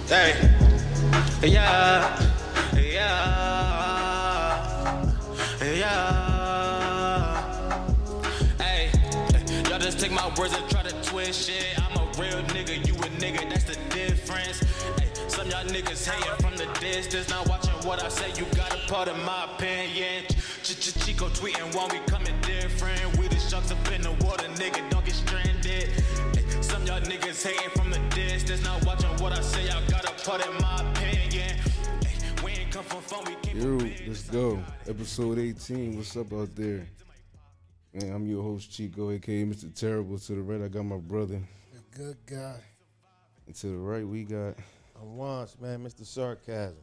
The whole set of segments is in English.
Hey, yeah, yeah, yeah. Hey, y'all just take my words and try to twist shit. I'm a real nigga, you a nigga, that's the difference. Hey, some y'all niggas hating from the distance, not watching what I say. You got a part of my opinion. Chico tweeting while we coming different. We the sharks up in the water, nigga, don't get stranded. Some y'all niggas hating from the distance, not watching what I say. Y'all got a part in my opinion. We ain't come from fun, we came from big. Let's go. Episode 18. What's up out there? Man, I'm your host Chico, aka Mr. Terrible. To the right, I got my brother. The good guy. And to the right, we got. I'm Wance, man, Mr. Sarcasm.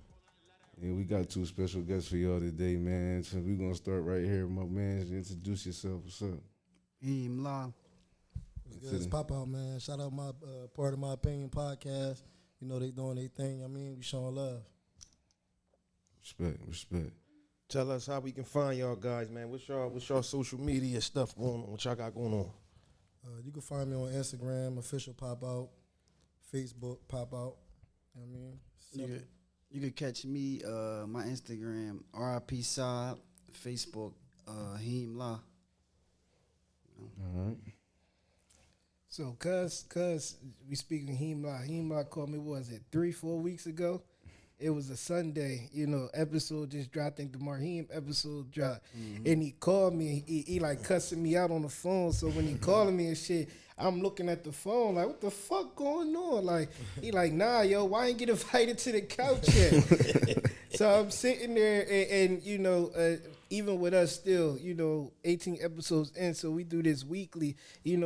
Yeah, we got two special guests for y'all today, man. So we're gonna start right here, my man. Introduce yourself. What's up? Heem Pop It's Pop Out, man. Shout out my part of my opinion podcast. You know they doing their thing. I mean, we showing love. Respect. Tell us how we can find y'all guys, man. What's y'all social media stuff going on? What y'all got going on? You can find me on Instagram, official Pop Out, Facebook Pop Out. I mean, You could catch me, my Instagram, RIP Saab, Facebook, Heem La. All right. So, cuz we speaking Heem La called me, what was it, 3-4 weeks ago? It was a Sunday, episode just dropped. I think the Marheem episode dropped. Mm-hmm. And he called me, he like cussing me out on the phone. So when he calling me and shit, I'm looking at the phone like, what the fuck going on? Like, he like, nah, yo, why ain't get invited to the couch yet? So I'm sitting there and even with us still, 18 episodes in, so we do this weekly,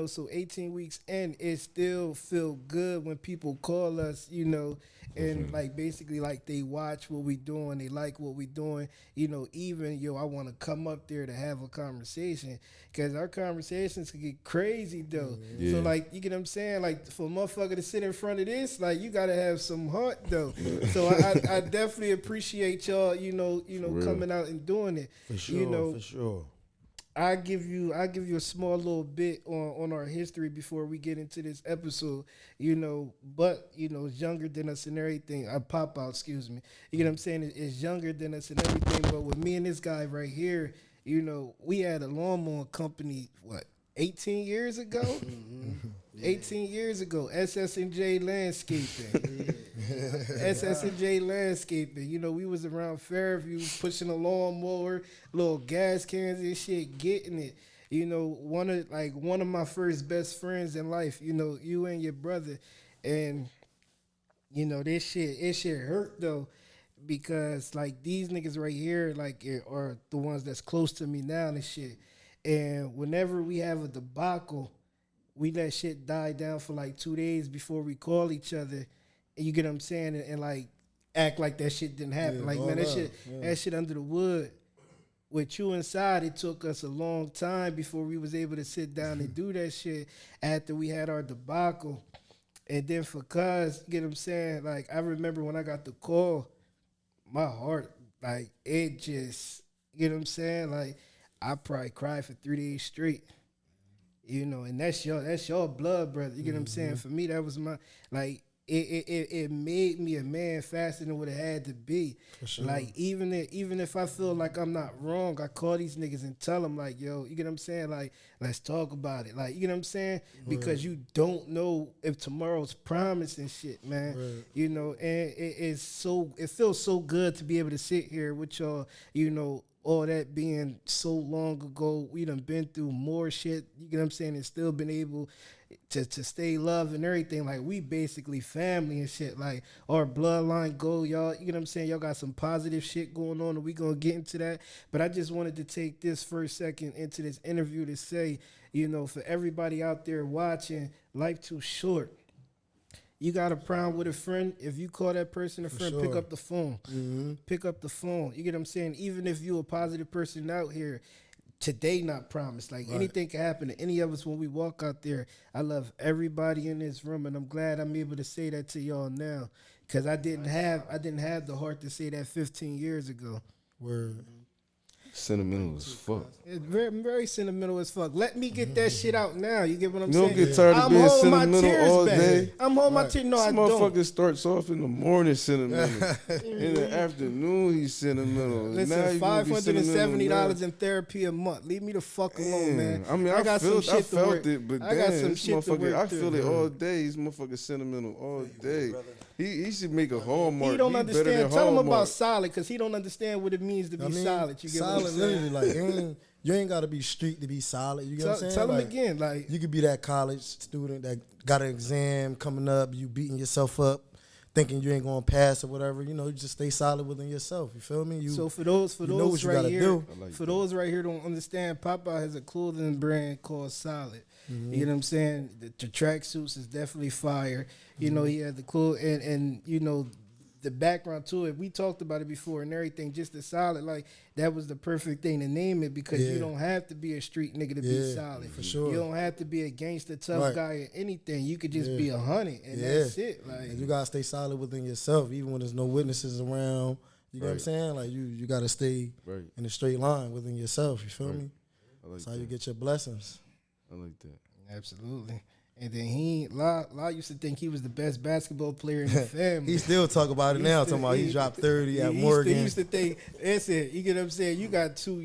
so 18 weeks in, it still feel good when people call us, and like basically like they watch what we doing, they like what we doing, even, I want to come up there to have a conversation, because our conversations can get crazy though. Yeah. So like, you get what I'm saying? Like for a motherfucker to sit in front of this, like you got to have some heart though. So I definitely appreciate y'all, coming out and doing it. For sure. I give you a small little bit on our history before we get into this episode, but it's younger than us and everything. Pop Out, excuse me. You know what I'm saying? It's younger than us and everything, but with me and this guy right here, we had a lawnmower company, 18 years ago? Mm-hmm. 18 years ago, SS&J Landscaping. SS&J Landscaping. We was around Fairview pushing a lawnmower, little gas cans and shit, getting it. One of my first best friends in life, you and your brother. And, it shit hurt though, because like these niggas right here, like are the ones that's close to me now and shit. And whenever we have a debacle, we let shit die down for like 2 days before we call each other. And you get what I'm saying? And like act like that shit didn't happen. Yeah, like, man, that shit under the wood. With you inside, it took us a long time before we was able to sit down and do that shit after we had our debacle. And then for cuz, you get what I'm saying? Like, I remember when I got the call, my heart, like, it just, you know what I'm saying? Like, I probably cried for 3 days straight. And that's your blood, brother. You get what I'm saying? For me, that was my, like, it made me a man faster than what it had to be. For sure. Like, even if I feel like I'm not wrong, I call these niggas and tell them, like, yo, you get what I'm saying? Like, let's talk about it. Like, you get what I'm saying? Right. Because you don't know if tomorrow's promised and shit, man. Right. And it feels so good to be able to sit here with y'all, all that being so long ago. We done been through more shit, you get what I'm saying, and still been able to stay loved and everything. Like, we basically family and shit. Like, our bloodline go, y'all, you get what I'm saying? Y'all got some positive shit going on, and we gonna get into that. But I just wanted to take this first second into this interview to say, for everybody out there watching, life too short. You got a problem with a friend, if you call that person a friend, pick up the phone. Mm-hmm. Pick up the phone. You get what I'm saying? Even if you a positive person out here, today not promised. Like, right. Anything can happen to any of us when we walk out there. I love everybody in this room, and I'm glad I'm able to say that to y'all now, because I didn't have the heart to say that 15 years ago. Word. Sentimental as fuck. It's very, very sentimental as fuck. Let me get that shit out now. You get what I'm You don't saying? get tired of I'm being holding my sentimental tears all back. day. I'm holding my tears. No, This I motherfucker don't. starts off in the morning sentimental. In the afternoon, he's sentimental. And now Listen, you gonna be sentimental $570 now. in therapy a month. Leave me the fuck alone, man. I mean, I got some I shit to felt work. it, but I got damn, some this shit to motherfucker, work I through. feel it all day. He's motherfucking sentimental all day. He should make a Hallmark. He don't better than understand. Tell him Hallmark. about solid, because he don't understand what it means to be solid. You get what I'm solid, saying? literally, like you ain't gotta be street to be solid. You get what I'm saying? Tell him Like, again, like you could be that college student that got an exam coming up, you beating yourself up, thinking you ain't gonna pass or whatever. You know, you just stay solid within yourself. You feel me? so for those know what you right gotta here, do. for those right here don't understand, Popout has a clothing brand called Solid. You know what I'm saying? The tracksuits is definitely fire. You know, he had the clothes and you know the background to it. We talked about it before and everything. Just the Solid, like that was the perfect thing to name it because you don't have to be a street nigga to be solid. For sure. You don't have to be a gangster tough guy or anything. You could just be 100 and that's it. Like and you gotta stay solid within yourself, even when there's no witnesses around. You know what I'm saying? Like you gotta stay in a straight line within yourself. You feel me? That's how you get your blessings. I like that. Absolutely. And then La used to think he was the best basketball player in the family. He still talk about it now, talking about he dropped 30 at Morgan. He used to think, that's it. You get what I'm saying? You got two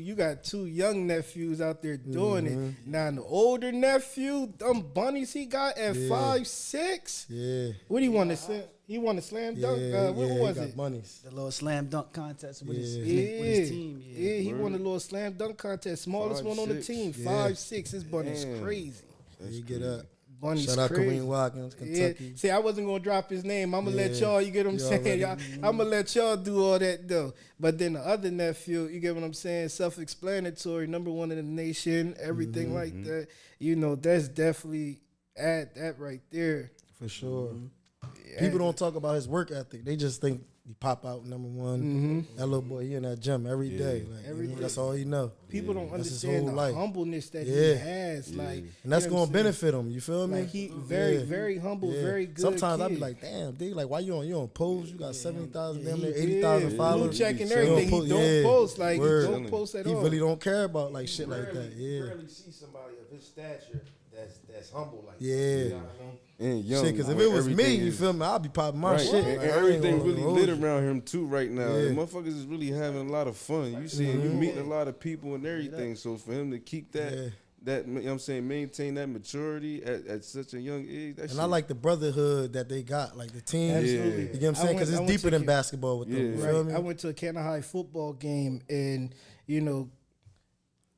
young nephews out there doing it. Now the older nephew, them bunnies he got at 5'6". Yeah. What do he want to say? He won a slam dunk. What was he got it? bunnies. The little slam dunk contest with, his, with Yeah, his team. Yeah. he won a little slam dunk contest. Smallest one on the 5'6". team. Yeah. 5'6". This bunny's Damn. crazy. You get up. Bunny's Shout out crazy. Kareem Watkins, Kentucky. Yeah. See, I wasn't gonna drop his name. I'm gonna let y'all. You get what I'm You saying? already- Y'all, I'm gonna let y'all do all that though. But then the other nephew, you get what I'm saying? Self-explanatory, #1 in the nation, everything like that. You know, that's definitely at that right there. For sure. People don't talk about his work ethic. They just think he pop out #1. That little boy, he in that gym every day. Like, Every day. That's all he know. People don't That's his understand whole the life. humbleness that he Yeah. has. Like, And that's you know going what to I'm saying? benefit him. You feel me? Like he very humble, very good. Sometimes I be kid. like, damn, dude, like why you on pose? You got 70,000, damn near He 80,000 blue followers. check and He everything. He don't post like Word. he don't post at He all. really don't care about like shit like that. You Yeah. rarely see somebody of his stature that's humble like that. Yeah. You know what I mean? And young. Shit, because if where it was me, everything you is- feel me, I'll be popping my Right. shit. And Like, I ain't everything gonna really hold lit you. around him too right now. Yeah. The motherfuckers is really having a lot of fun. You seeing you meeting a lot of people and everything. So for him to keep that Yeah. that you know what I'm saying, maintain that maturity at such a young age. That And shit, I like the brotherhood that they got, like the team. Absolutely. You get what I'm saying? Because I it's went deeper to than Ca- basketball with them. You Yeah. feel Right. me? I went to a Canada High football game, and you know,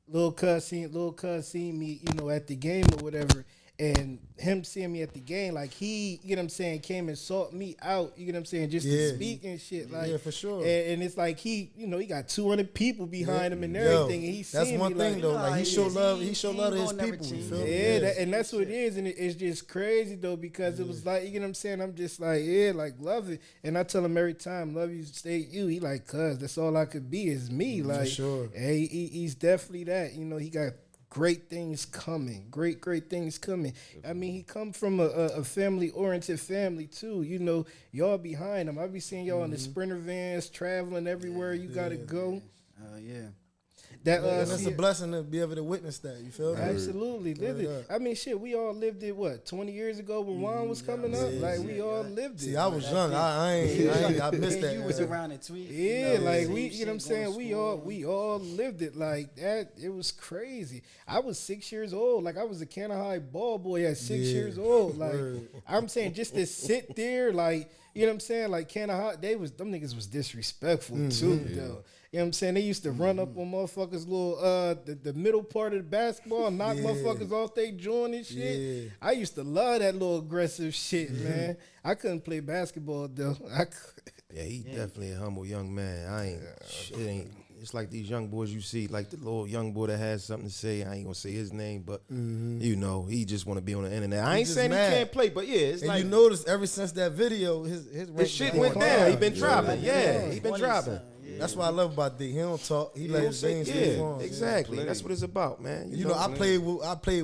Lil Cuz seen me, you know, at the game or whatever. And him seeing me at the game, like he, you know what I'm saying, came and sought me out, you know what I'm saying, just Yeah. to speak and shit. Like, Yeah, for sure. And it's like he, you know, he got 200 people behind him and Yo, everything. And he's that's seeing one me thing like, though. Nah, Like he he show is. love. He- He show he love to ain't his gonna never people. You change. feel me? Yeah, and that's what it is, and it's just crazy though because it was like, you know what I'm saying. I'm just like, yeah, like love it, and I tell him every time, love you, stay you. He like, cuz that's all I could be is me. Like, sure. hey, he's definitely that. You know, he got great things coming, great things coming. I mean, he come from a family oriented family too. You know, y'all behind him. I be seeing y'all in the Sprinter vans traveling everywhere you gotta go. Yeah. That And that's see- a blessing to be able to witness that. You feel me? Absolutely lived it. I mean, shit, we all lived it. What 20 years ago when Juan was coming up, like we all lived it. See, I was young. I missed that. You was around it, tweet. Yeah, like we, same you know what I'm shit, saying. going to We all lived it like that. It was crazy. I was 6 years old. Like I was a Canada High ball boy at 6 years old. Like I'm saying, just to sit there, like you know what I'm saying. Like Canada High, them niggas was disrespectful too, though. You know what I'm saying? They used to run up on motherfuckers' little the middle part of the basketball, knock motherfuckers off they joint and shit. Yeah. I used to love that little aggressive shit, man. I couldn't play basketball though. Yeah, he definitely a humble young man. It ain't. It's like these young boys you see, like the little young boy that has something to say. I ain't gonna say his name, but you know, he just want to be on the internet. I ain't just saying mad. he can't play, but yeah, it's And like you notice ever since that video, his rank shit been went going down. down. He been dropping. Yeah, he been 20 dropping. something, yeah. That's what I love about D. He don't talk. He You let know his what I'm things saying? speak Yeah, for him. exactly. That's what it's about, man. You know, I played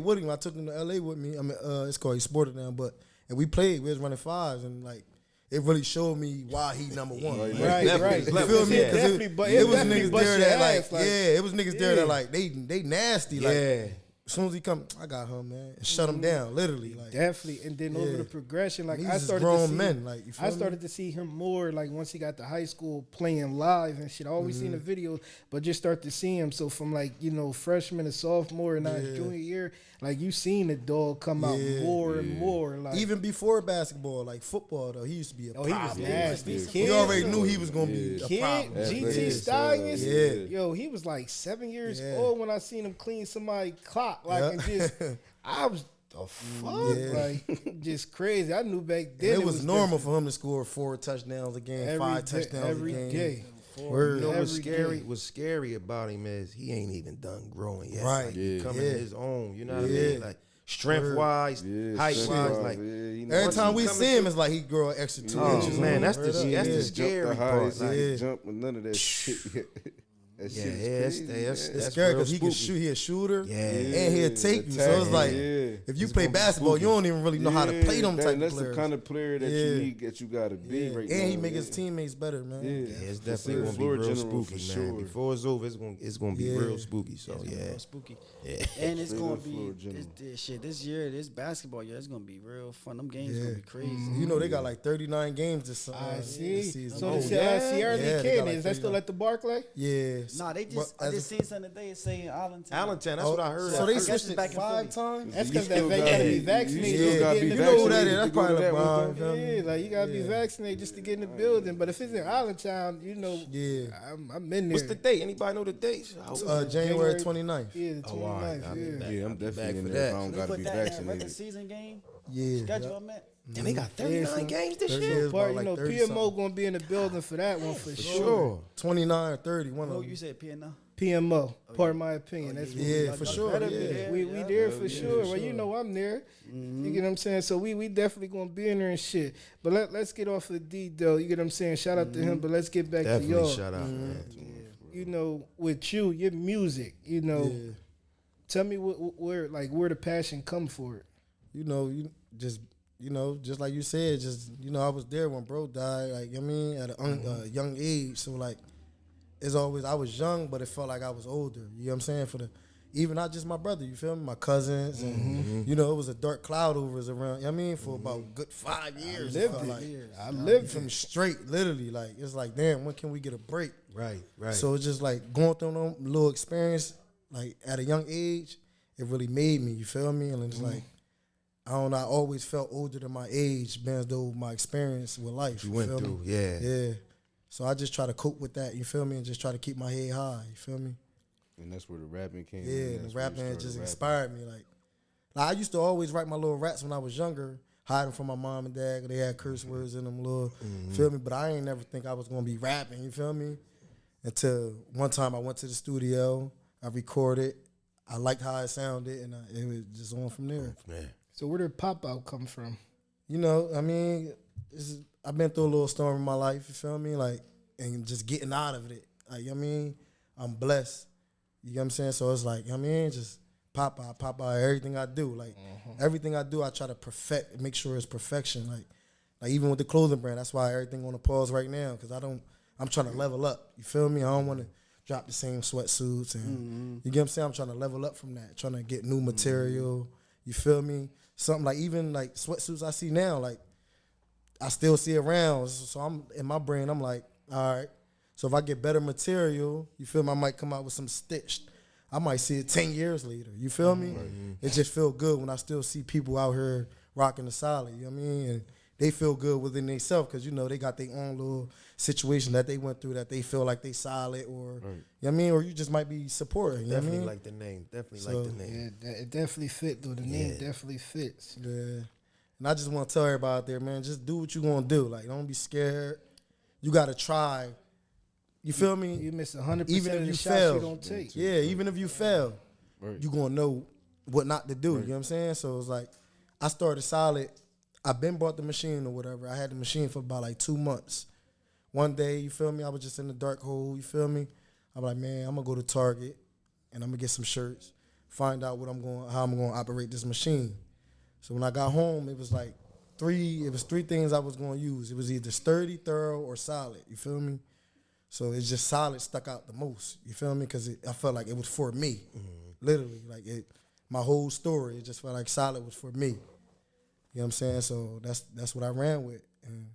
with him. I took him to LA with me. I mean, it's called He Sported now, but and we played. We was running fives, and like it really showed me why he number one. Right, Right. You feel me? It 'Cause definitely it was definitely niggas bust there your that like, ass, like, it was niggas there that like they nasty. Like, Yeah. as soon as he come, I got him, man. And shut him down, literally. Like, Definitely, and then over Yeah. the progression, like these I is started grown to see, men. Like, you feel I me? started to see him more like once he got to high school playing live and shit. I always seen the videos, but just start to see him. So from like freshman to sophomore and now his junior year, like you seen the dog come out more and more. Like Even before basketball, like football though, he used to be a he was problem. nasty. You already knew he was gonna be a Kid, problem. GT Yeah. Stallions, Yeah. yo, he was like 7 years Yeah. old when I seen him clean somebody's clock, like and just, I was the fuck, like just crazy. I knew back then It was normal different. for him to score 4 touchdowns a game, 5 touchdowns every a game. day. Word. You know what's Every scary? day. What's scary about him is he ain't even done growing yet. Right. Like, he Yeah. coming Yeah. his own. You know what I Yeah. mean? Like strength wise, Yeah, height strength-wise, wise, like. he Every Once time he we coming see him, through- it's like he grow an extra 2 Oh inches. man, that's Word the up. that's Yeah. the jumped scary the part. highest Like, he Yeah. jumped with none of that shit. That yeah, shit is that's crazy, that's man. It's that's scary real because he can spooky. shoot. He a shooter. Yeah. And he'll take you. So it's Attack, like, yeah. if you It's play gonna be basketball, spooky. you don't even really know how to play them type of That's players. the kind of player that Yeah. you need, that you got to be Yeah. right now. And he make his yeah. teammates better, man. Yeah, Yeah, it's For definitely sure. gonna be Floor real general spooky, for man. sure. Before it's over, it's gonna be Yeah. real spooky. So It's gonna be yeah, real spooky. yeah. And it's Straight gonna up floor be general. this year, this basketball year, it's gonna be real fun. Them games Yeah. gonna be crazy. You know they got like 39 games this I this see. season. So Oh, the yeah? Sierra Yeah, League they Kid, got like is that still 39. at the Barclay? Yeah. Nah, they just But I as just seen something today saying Allentown. Allentown, that's what I heard. So I they guess switched it's it back in 5 Philly. times. That's You because that still they gotta gotta be- be you vaccinated. still to gotta get in be the You know who building. that is? vaccinated That's to go to probably that one, LeBron. though. feel me? Yeah, like you gotta be Yeah. vaccinated just to get in the building. But if it's in Allentown, Yeah. I'm in there. What's the date? Anybody know the date? January 29th. Yeah, the 29th. I'll be Yeah. back. Yeah, I'm I'll be definitely back in for there if that. I don't They got to put be that in that regular vaccinated. season game Yeah. schedule, man. And they got 39 Yeah, games this 30 year. years, Part, about like 30 PMO something. gonna be in the building for that one for sure. Sure. 29 or 30, one of Oh, them. you said PNL? PMO, part of my opinion. That's what Yeah, Y'all for better sure. be Yeah. there. we Yeah. there for yeah, sure. for Well, you sure. know I'm there. You get what I'm saying? So we definitely gonna be in there and shit. But let's get off of D though. You get what I'm saying? Shout out to him. But let's get back to Definitely y'all. shout out, man. You know, with you, your music. You know, Yeah. tell me where the passion come for it. You know, just like you said, I was there when bro died, like, I mean, at a young age. So, like, it's always, I was young, but it felt like I was older. You know what I'm saying? Even not just my brother, you feel me? My cousins. And, it was a dark cloud over us around, you know what I mean? For about a good 5 years. lived felt it. like. I lived From it. straight, literally. Like, it's like, damn, when can we get a break? Right, right. So it's just like going through them little experience, like at a young age, it really made me, you feel me? And it's like, I don't know, I always felt older than my age, being as though my experience with life. you went feel me? through, yeah. Yeah. So I just try to cope with that, you feel me? And just try to keep my head high, you feel me? And that's where the rapping came Yeah, in. and That's the where you rapping started just rapping. inspired me. Like I used to always write my little raps when I was younger, hiding from my mom and dad, 'cause they had curse words in them, little, feel me? But I ain't never think I was gonna be rapping, you feel me? Until one time I went to the studio, I recorded, I liked how it sounded, and it was just on from there. Man. So where did Pop Out come from? You know, I mean, I've been through a little storm in my life, you feel me? Like, and just getting out of it. Like, I mean, I'm blessed. You know what I'm saying? So it's like, I mean, just pop out everything I do. Like, everything I do, I try to perfect, make sure it's perfection. Like even with the clothing brand, that's why everything on the pause right now, because I'm trying to level up. You feel me? I don't want to drop the same sweatsuits. And you get what I'm saying? I'm trying to level up from that, trying to get new material. You feel me? Something like, even like sweatsuits I see now, like I still see around. So I'm in my brain, I'm like, all right. So if I get better material, you feel me? I might come out with some stitched. I might see it 10 years later. You feel me? It just feel good when I still see people out here rocking the solid. You know what I mean? And they feel good within themselves because, they got their own little situation that they went through that they feel like they solid, or, you know what I mean? Or you just might be supporting. You know what I Definitely mean? like the name. Definitely So, like the name. Yeah, it definitely fit though. The name definitely fits. Yeah. And I just want to tell everybody out there, man, just do what you going to do. Like, don't be scared. You got to try. You feel me? You miss 100% Even of if the you shots fail. you don't take. Yeah, even if you fail, Right. you going to know what not to do. You know what I'm saying? So it's like, I started solid. I been bought the machine or whatever. I had the machine for about like 2 months. One day, you feel me? I was just in the dark hole, you feel me? I'm like, man, I'm going to go to Target and I'm going to get some shirts, find out how I'm going to operate this machine. So when I got home, it was like three things I was gonna use. It was either sturdy, thorough, or solid. You feel me? So it's just solid stuck out the most. You feel me? Because I felt like it was for me, literally. Like my whole story, it just felt like solid was for me. You know what I'm saying? So that's what I ran with, and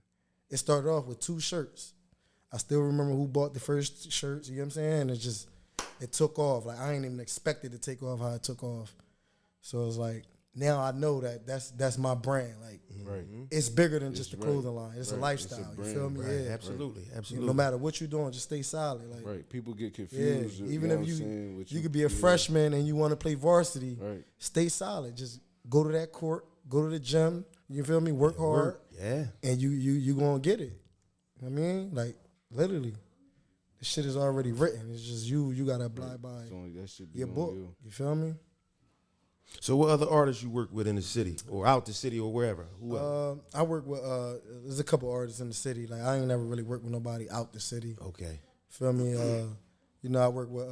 it started off with 2 shirts. I still remember who bought the first shirts. You know what I'm saying? And it took off. Like I ain't even expected to take off how it took off. So it's like now I know that's my brand. Like it's bigger than just a clothing line. It's a lifestyle. It's a you feel me? Right. Yeah, Absolutely. No matter what you're doing, just stay solid. Like Right. People get confused. yeah, you even know if what I'm saying, with you could be a freshman and you want to play varsity, Right. stay solid. Just go to that court, go to the gym. You feel me? Work hard, Yeah. and you gonna get it. You know what I mean, like literally, the shit is already written. It's just you gotta abide by It's only that shit be your on book. you. You feel me? So what other artists you work with in the city or out the city or wherever? Who else? I work with there's a couple artists in the city. Like I ain't never really worked with nobody out the city. Okay. Feel me? You know, I work with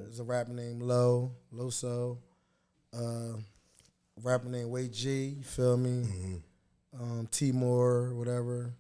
there's a rapper named Loso, rapper named Wade G. You feel me? Timor, whatever.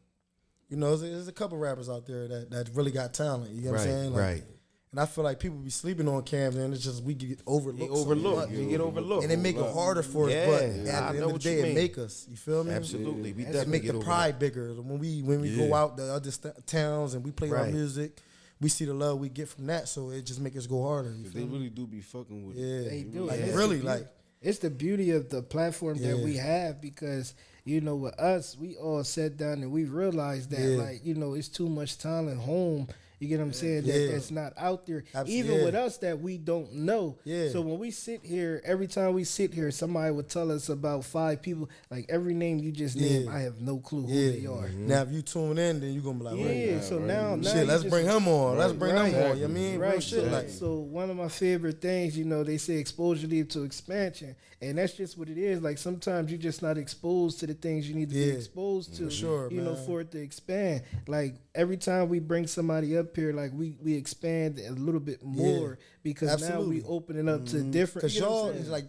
You know, there's a couple rappers out there that really got talent. You know what I'm saying? Like, Right. And I feel like people be sleeping on Camden. It's just we get overlooked. You get overlooked. And it make it harder for us. Yeah, But I at the know end of the what you day, it mean. make us. You feel me? Absolutely. We It definitely make get the overlooked. pride bigger. When we go out the other towns and we play our Right. music, we see the love we get from that. So it just make us go harder. You They feel me? really do be fucking with Yeah, it. They do. Like And it's really, the like It's the beauty of the platform that Yeah. we have because, you know, with us, we all sat down and we realized that, Yeah. like, you know, it's too much talent home. You get what I'm saying? Yeah. That's not out there. Absolutely. Even Yeah. with us that we don't know. Yeah. So when we sit here, every time we sit here, somebody would tell us about 5 people. Like every name you just named, Yeah. I have no clue who yeah. they are. Now if you tune in, then you gonna be like, Yeah, wait, so now shit, you let's just- bring him on. Let's bring them on. You know what I mean? Real Right. shit. So, Like so one of my favorite things, you know, they say exposure leads to expansion, and that's just what it is. Like sometimes you're just not exposed to the things you need to be Yeah. exposed to, For sure, you know, man. for it to expand. Like every time we bring somebody up here, like we expand a little bit more because Absolutely. now we opening up to different. Cause you know what y'all I'm saying? is like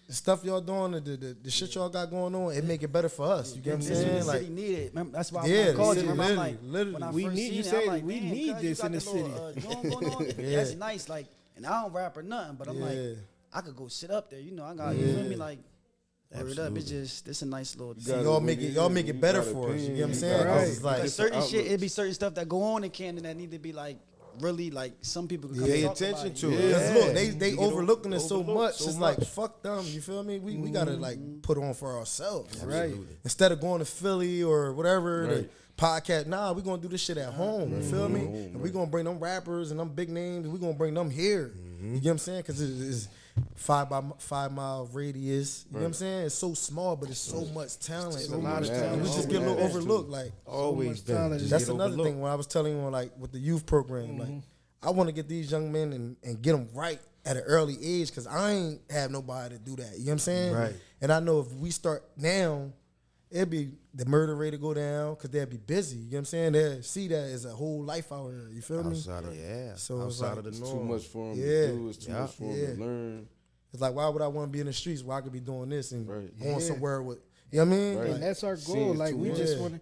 the stuff y'all doing, the shit y'all got going on, it make it better for us. You get what I'm This is what saying? the Like city needed. Remember, that's why Yeah, I called the you. city Remember, I'm like, literally. when I We first need- seen you it, say I'm like, we damn, need cuz, this you in got the the little, joint going on. That's nice. Like, and I don't rap or nothing, but I'm Yeah. like, I could go sit up there. You know, I got you feel me like. Word up, it's just this a nice little. gotta- y'all make it you better got for us. You get what I'm opinion, saying? you 'Cause got- it's like Like certain outlook. shit, it be certain stuff that go on in Camden that need to be like really like some people can come Pay talk attention about to it. it. Cause Yeah. look, they You get overlooking it so overlooked much. so It's much. like fuck them. You feel me? We gotta like put on for ourselves, Right. Instead of going to Philly or whatever Right. the podcast. Nah, we gonna do this shit at home. You feel me? And we gonna bring them rappers and them big names. And we gonna bring them here. You get what I'm saying? Cause it's 5 mile radius. You know what I'm saying? It's so small, but it's so much talent. It's a lot of And talent. we just get a little overlooked. Like Always much been. talent. Just that's get another overlooked. thing when I was telling you like with the youth program, like I want to get these young men and get them right at an early age because I ain't have nobody to do that. You know what I'm saying? Right. And I know if we start now, it'd be the murder rate to go down because they'll be busy. You know what I'm saying? They'll see that as a whole life out here. You feel me? Outside of So it's outside like- of the It's norm. too much for them Yeah. to do. It's too Yeah. much for them Yeah. to learn. It's like why would I want to be in the streets where I could be doing this and Right. going somewhere with you know what I mean? Right. Like, And that's our Seeing goal. it Like too we much. just Yeah. want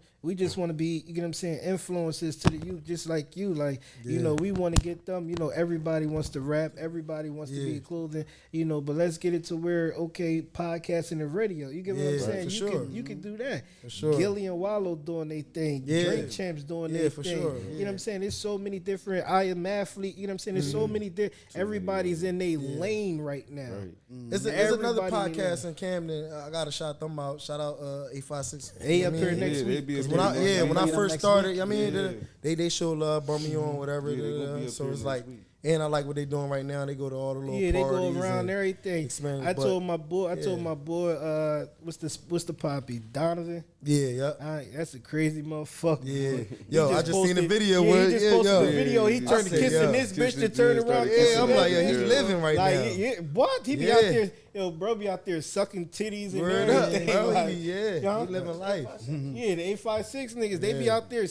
to, be. You get what I'm saying? Influences to the youth, just like you. Like you Yeah. know, we want to get them. You know, everybody wants to rap. Everybody wants to be Yeah. in clothing. You know, but let's get it to where podcasting and radio. You get what I'm Yeah, saying? for You sure. can you can do that. For sure. Gilly and Wallow doing their thing. Yeah. Drink Champs doing Yeah, their for thing. sure. You know what I'm saying? There's so many different. I Am Athlete. You know what I'm saying? There's so many. Everybody's in their lane right now. Right. There's another Everybody in podcast in Camden. I gotta shout them out. Shout out 856. They up here I mean, next Yeah, week. they be Cause a when I big when I one. first next started, week. I mean, Yeah. they show love, brought me on, whatever. Yeah, they gonna be up so here it's next like, week. and I like what they doing right now. They go to all the little Yeah, they go parties around and everything. expand, I but- told my boy. I told yeah. my boy. What's the poppy? Donovan. Yeah. That's a crazy motherfucker. Yeah. boy. Yo, He I just just seen the posted- video Yeah, where- he just yeah, posted yo. the video. He Yeah, turned I to said, kissing yo. this bitch to Kissing turn this, around. started Yeah, I'm like, yo, he's Yeah. living right Like, now. yeah, what? He be Yeah. out there, yo, bro, be out there sucking titties and Word up, everything. bro. like, Yeah, y'all- he living life. Yeah, the 856 niggas, they be Yeah. out there,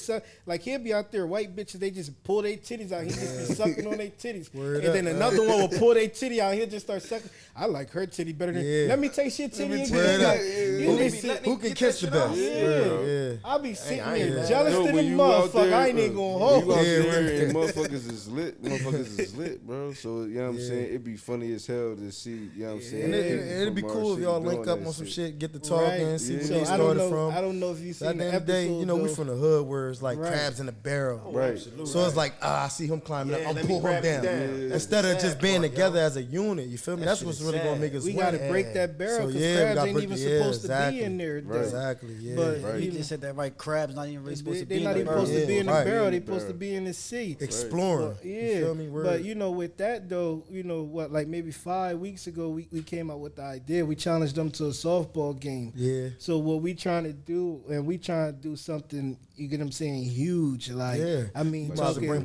like he'll be out there, white bitches, they just pull their titties out. He just be sucking on their titties. Word And up, then another one will pull their titty out. He'll just start sucking. I like her titty better than. Yeah. Let me taste your titty again. Word up. Like, you be sit- Who can kiss the best? Yeah. I be sitting I ain't there mad. jealous Yo, to the when you out motherfucker. there, I ain't even gonna You hold. out Yeah, there right. and motherfuckers is lit. Motherfuckers is lit, bro. So, you know what I'm saying? It'd be funny as hell to see, you know what I'm saying? And people it'd be from our cool if city y'all doing link up that on some shit, get to talking, Right. see where So they I don't started know. from. I don't know if you So at seen the the end of the day, episode. you know, we though. from the hood where it's like Right. crabs in a barrel. Right. So it's like, I see him climbing Yeah, up, let I'm me pull him grab down. him down. Instead of That's the just sad being part, together yo. as a unit, you feel me? That That's shit what's is really sad. gonna make us We win. got to break that barrel So, because yeah, we crabs gotta ain't break even the- supposed to exactly. be in there. though. Exactly, yeah. But Right. You you know, just said that right. Crabs not even really supposed to they're be not in even the supposed to be in the Right. barrel. They're Right. supposed to be in the sea. Exploring. But, You yeah, feel me? Word. but you know, with that though, you know what? Like maybe 5 weeks ago, we came out with the idea. We challenged them to a softball game. Yeah. So what we trying to do, and we trying to do something. You get what I'm saying? Huge. Like Yeah. I mean, You might as well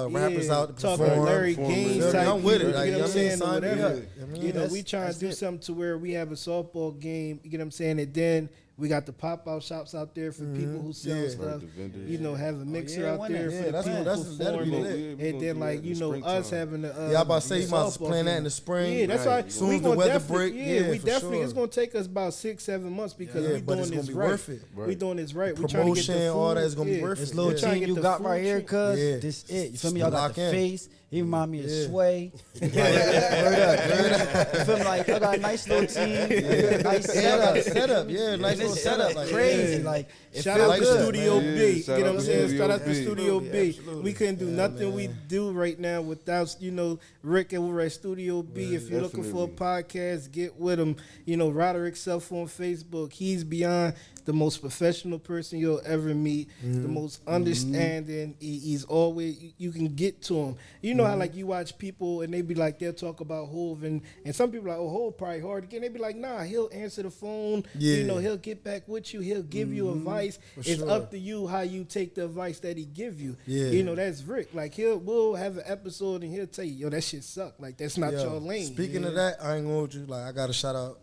bring rappers out to talking perform. Larry perform, Gaines yeah. type. I'm with it. You Like, get what I'm saying? Or sign me whatever. up. I mean, You know, that's- we trying to do that's it. something to where we have a softball game. You get what I'm saying? And then we got the pop-out shops out there for people who sell Yeah. stuff. Right, the vendors. You know, have a mixer yeah, out why there not? for Yeah, the that's people what- that'd be performing. lit. Yeah, we And gonna then do like that you in know springtime. us having the Yeah, I'm about to say you might as well softball plan that game. in the spring. Yeah, that's Right. why Soon we as the gonna weather definitely. break, Yeah, we for definitely. sure. It's gonna take us about 6-7 months because Yeah, we but doing it's this gonna be right. worth it. We doing this right. We The trying to get the promotion, all food. that is gonna be Yeah. worth This it. little We trying to team get you the got food right here, chain. cuz Yeah. this it. You feel me? Y'all got Lock the in. face. He remind me of Yeah. Sway. Like, word up. You feel me? Like, y'all got a nice little team. Nice Setup, yeah, nice And little this setup. setup Like, crazy. yeah. Like, it Shout feel out to good. Studio man. B. Yeah, You shout know out what I'm to saying? Studio Shout out to B. Studio B. Absolutely. We couldn't do nothing we do right now without, you know, Rick and we're at Studio B. If you're looking for a podcast, get with him. You know, Roderick Self on Facebook. He's beyond the most professional person you'll ever meet, the most understanding. He's always, you can get to him. You know how like you watch people and they be like, they'll talk about Hov and some people are like, oh, Hov probably hard again. They be like, nah, he'll answer the phone. You Yeah. know, he'll get back with you. He'll give you advice. It's sure. up to you how you take the advice that he give you. Yeah. You know, that's Rick. Like we'll have an episode and he'll tell you, yo, that shit suck. Like that's not Yo, your lane. Speaking yeah. of that, I ain't gonna hold you. Like, I got to shout out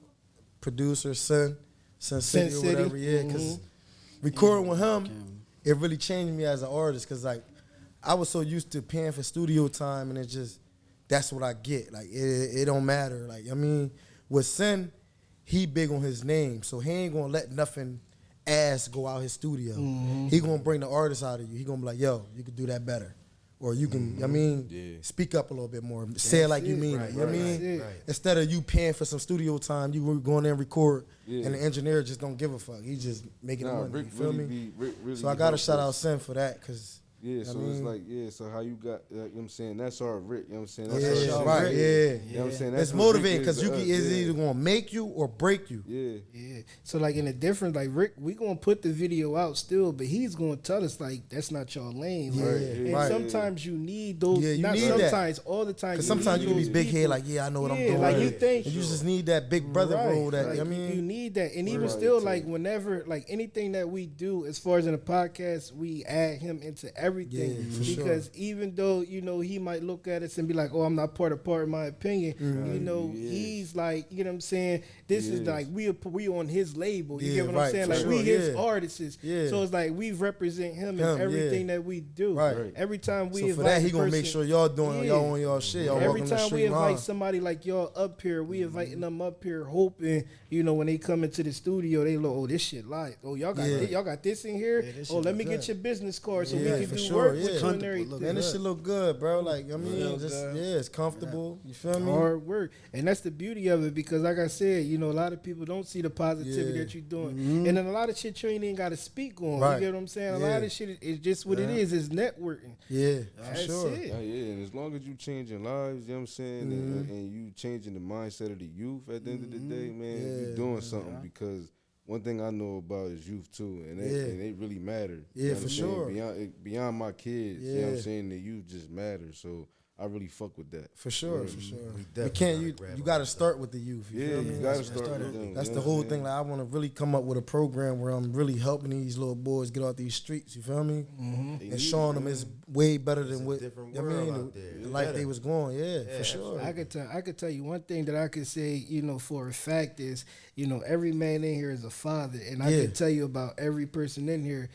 producer Sun City or City. whatever. Yeah, because recording with him, it really changed me as an artist. Because like, I was so used to paying for studio time, and it just that's what I get. Like, it don't matter. Like, I mean, with Sin, he big on his name, so he ain't gonna let nothing ass go out his studio. He gonna bring the artist out of you. He gonna be like, yo, you could do that better. Or you can, I mean, speak up a little bit more. Say it like you mean it. You know what I mean? Right. Instead of you paying for some studio time, you going there and record, Yeah. and the engineer just don't give a fuck. He just making the money. Rick You feel really me? Rick really So I got to helped shout us. out Sin for that, because Yeah, so I mean, it's like, yeah, so how you got, you know what I'm saying, that's our Rick, you know what I'm saying? yeah, That's our right, Rick. yeah. You know what I'm saying? That's It's what Rick motivating is because you to can us, is yeah. either gonna make you or break you. Yeah. Yeah. So like in a different like Rick, we gonna put the video out still, but he's gonna tell us like that's not your lane. Like, Right, and right. sometimes you need those. Yeah, you not need that. sometimes, all the time. Because sometimes you can be big head, like, yeah, I know what I'm Yeah, doing. like you And think you just need that big brother right, role. That like, I mean, you need that, and even Right, still, too. like whenever, like anything that we do, as far as in the podcast, we add him into everything Yeah, for sure. because even though you know he might look at us and be like, "Oh, I'm not part in my opinion," you know, Yes. he's like, you know what I'm saying. This is Yes. like we on his label. You Yeah, get what right, I'm saying? for Like sure, we his yeah. artists. Yeah. So it's like we represent him in Him, everything yeah. that we do. Right. Every time we so for invite that, he a gonna make person- sure y'all doing Yeah. y'all on y'all shit. Y'all Every walking the time we straight invite line. somebody like y'all up here, we inviting them up here, hoping you know when they come into the studio, they look, oh, this shit live. Oh, y'all got Yeah. y'all got this in here. Yeah, this Oh, shit let look me get good. your business card so Yeah, we for can do sure, work yeah. with you and Comfortable, everything. look Man, this shit look good, bro. Like, I mean, Real just good. yeah, it's comfortable. You feel me? Hard work, and that's the beauty of it. Because, like I said, you know, a lot of people don't see the positivity Yeah. that you're doing, and then a lot of shit you ain't even got to speak on. Right. You get what I'm saying? A Yeah. lot of shit is just what it is. It's networking. Yeah, for That's sure. it. Yeah, yeah, and as long as you changing lives, you know what I'm saying, and you changing the mindset of the youth at the end of the day, man, Yeah, you doing something because one thing I know about is youth too, and they really matter. Yeah, You know for what I'm saying? sure. Beyond my kids, you know what I'm Yeah. saying, the youth just matter. So I really fuck with that. For sure, for sure. We You definitely can't gotta you grab you on got to that start with the youth. You Yeah, feel me? you gotta start with them. That's you the know whole what I'm thing. Like, I want to really come up with a program where I'm really helping these little boys get off these streets. You feel me? saying? And showing them it's way better It's than a what different I world mean. out The, there. the It's life better. they was going. Yeah, for Yeah, sure. I could tell you one thing that I could say, you know, for a fact is, you know, every man in here is a father, and I Yeah. could tell you about every person in here.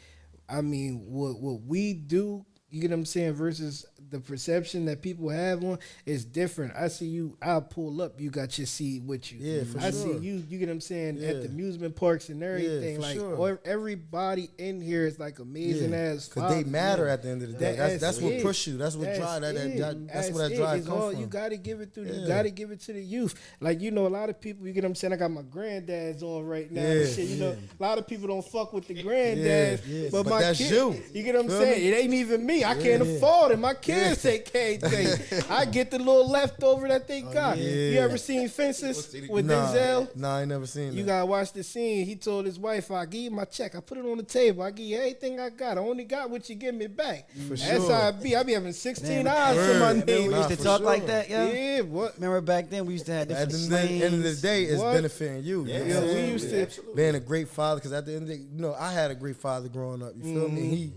I mean, what we do, you get what I'm saying, versus the perception that people have on, is different. I see you, I'll pull up, you got your seat with you. Yeah, for I sure. see you get what I'm saying, Yeah. at the amusement parks and everything. for Like, sure. everybody in here is like amazing ass Because they fathers. matter at the end of the day. That's what it. push you. That's what drive. That's where that drive It's comes all, from. you gotta give it through. You Yeah. gotta give it to the youth. Like, you know, a lot of people, you get what I'm saying. I got my granddad's on right now. And Yeah, shit, you know, a lot of people don't fuck with the granddads, Yeah, but but my that's kid, you. get what I'm Feel saying? me? It ain't even me. I can't afford it. My kids take care of things. I get the little leftover that they got. yeah. You ever seen Fences with Nah, Denzel? Nah, I ain't never seen You that. gotta watch the scene. He told his wife, "I give you my check. I put it on the table. I give you everything I got. I only got what you give me back." That's sure. how I be. I be having 16 Man, eyes for my word. name. We Nah, used to for talk sure. like that, yo. Yeah, what? Remember back then we used to have At different the end of the slangs. day, it's What? benefiting you. Yeah, You know what I'm we saying? used to. Being a great father, because at the end of the day, you know, I had a great father growing up. You feel me?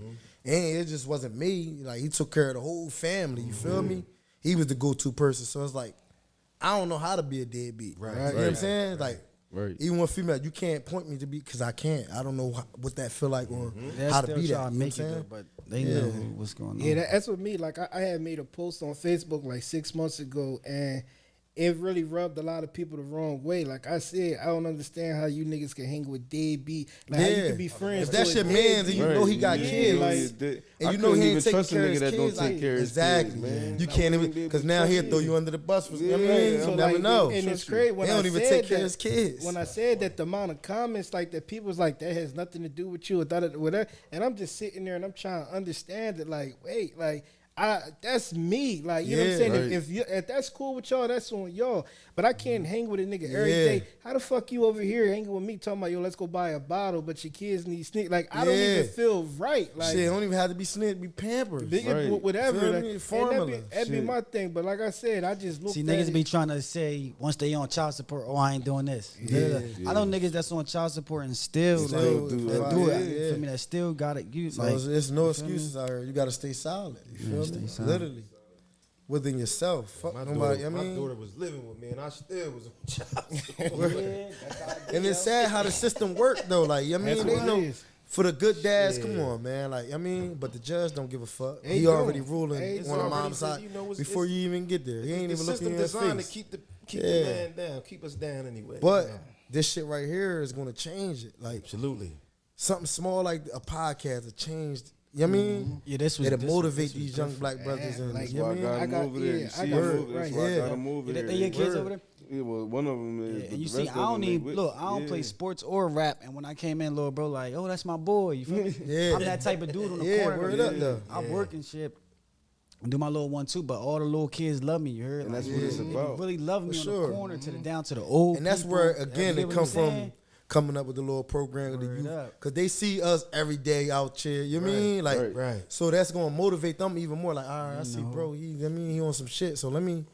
And it just wasn't me. Like, he took care of the whole family. You feel me? He was the go-to person. So it's like, I don't know how to be a deadbeat. Right. You know what I'm saying? Like, Right. even with female, you can't point me to be, because I can't. I don't know what that feel like or They're how to still be that. trying You to know make what I'm it, saying? though, but they know what's going on. Yeah, that's what me. Like, I had made a post on Facebook like 6 months ago, and it really rubbed a lot of people the wrong way. Like I said, I don't understand how you niggas can hang with deadbeat. Like, how you can be friends. If that's to your a man's and you deadbeat. know he got Yeah, kids, like- and I you know couldn't he even ain't taking trust a care of nigga his that don't kids, take like, care of his exactly. kids, man. You I can't wouldn't even, be able because to now trust he'll you. throw you under the bus. For, I mean, Yeah, you so, never like, know. And it's crazy when They I don't even said take care of that- his kids. When I said that, the amount of comments like that, people was like, that has nothing to do with you or that, whatever. And I'm just sitting there and I'm trying to understand it. Like, wait, like, that's me. Like, you know what I'm Yeah, saying? right. If that's cool with y'all, that's on y'all. But I can't hang with a nigga every Yeah. day. How the fuck you over here hanging with me talking about, yo, let's go buy a bottle, but your kids need sneak? Like, I don't Yeah. even feel right. Like, Shit, don't even have to be snitch, be pampered. Big- whatever. Feel Like, me? and Formula. that'd be my thing. But like I said, I just looked See, at niggas it. be trying to say once they on child support, oh, I ain't doing this. I know niggas that's on child support and still Still like do that it. do it. Yeah, You yeah. feel me? That still got it. You So like it's no you feel me? excuses out here. You got to stay solid. You feel stay me? solid. Literally. Within yourself. Fuck My nobody. daughter, I mean, my daughter was living with me, and I still was on child support. and it's sad how the system worked though. Like, I mean, That's they what it know is. for the good dads. Come on, man. Like, I mean, but the judge don't give a fuck. They He don't. already ruling They on the already mom's said, side you know, it's- before you even get there. He ain't the even looking system in your designed face. to keep Yeah. the man down, keep us down anyway. But Yeah. this shit right here is gonna change it. Like Absolutely. something small like a podcast that changed. You know what I mean? Yeah, this was It'll this motivate was these young black brothers and like, you know Why what I I mean? got I him got- over there. yeah, You I see got- him over there. right, That's why I yeah. got him over They there. your kids Word. over there? Yeah, well, one of them is. Yeah, but and you the see, rest I of don't them, even they look. I don't with- play sports or rap. And when I came in, little bro, like, oh, that's my boy. You feel me? Yeah. I'm that type of dude on the Yeah, corner. word up, though. I'm working shit. I do my little one too, but all the little kids love me. You heard? And Like, that's what it's they be about. really loving me For on sure. the corner to the down to the old. And that's people. where You again get it what come I'm saying? from coming up with the little program with the Word youth up. because they see us every day out here. You mean like right. So that's gonna motivate them even more. Like, all right, I see, bro. He on some shit. So let me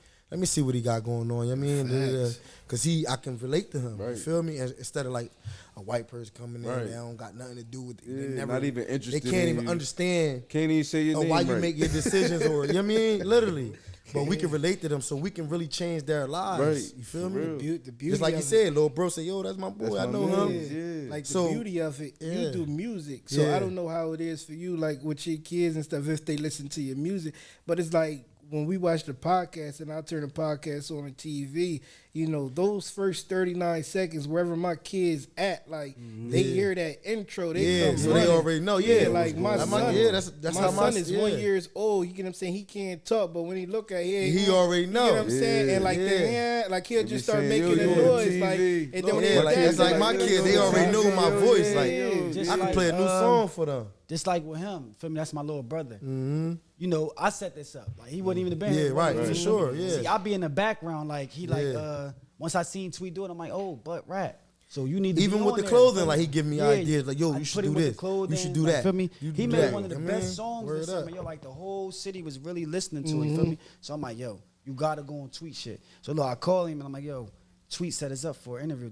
see what he got going on. You know what I mean, because I can relate to him. You Right. feel me? Instead of like a white person coming in, Right. they don't got nothing to do with it. Yeah, They never, not even They interested can't in even you. understand Can't even say your name why right. you make your decisions or you know what I mean, literally. But we can relate to them, so we can really change their lives. Right. You feel For me? real. The beauty Just like of you it. said, little bro say, yo, that's my boy. That's I my know man. him. Yeah. Like So, the beauty of it, yeah. you do music. So Yeah. I don't know how it is for you, like with your kids and stuff, if they listen to your music. But it's like when we watch the podcast and I turn the podcast on the TV, you know, those first 39 seconds, wherever my kids at, like they hear that intro, they Yeah, come so running. they already know. Yeah, like my Like son. yeah, that's my how son is yeah. 1 years old. You get what I'm saying? He can't talk, but when he look at it, He already You know what I'm know. saying? And like Yeah. the hand, like he'll They just be start saying, making yo, a you on noise, like, TV. and then when Yeah, they like dance, that's like they're my yo, kids. They yo, already yo, know yo, my yo, voice. yeah, Like yeah. Just I can like, play a new song for them. Just like with him, feel me? That's my little brother. You know, I set this up. Like he wasn't even the band. Yeah, right, You for know? sure, yeah. See, I be in the background, like he like Yeah. once I seen Tweet do it, I'm like, oh, but rap. So you need to Even be with on the there, clothing, feel like me? he give me ideas, like, yo, I you should put him do with the this. You clothing, should do like, that. Feel me? You He do made that. one of the I mean, best songs word this summer. up. Yo, like the whole city was really listening to it. You feel me? So I'm like, yo, you gotta go on Tweet shit. So look, I call him and I'm like, yo, Tweet set us up for an interview.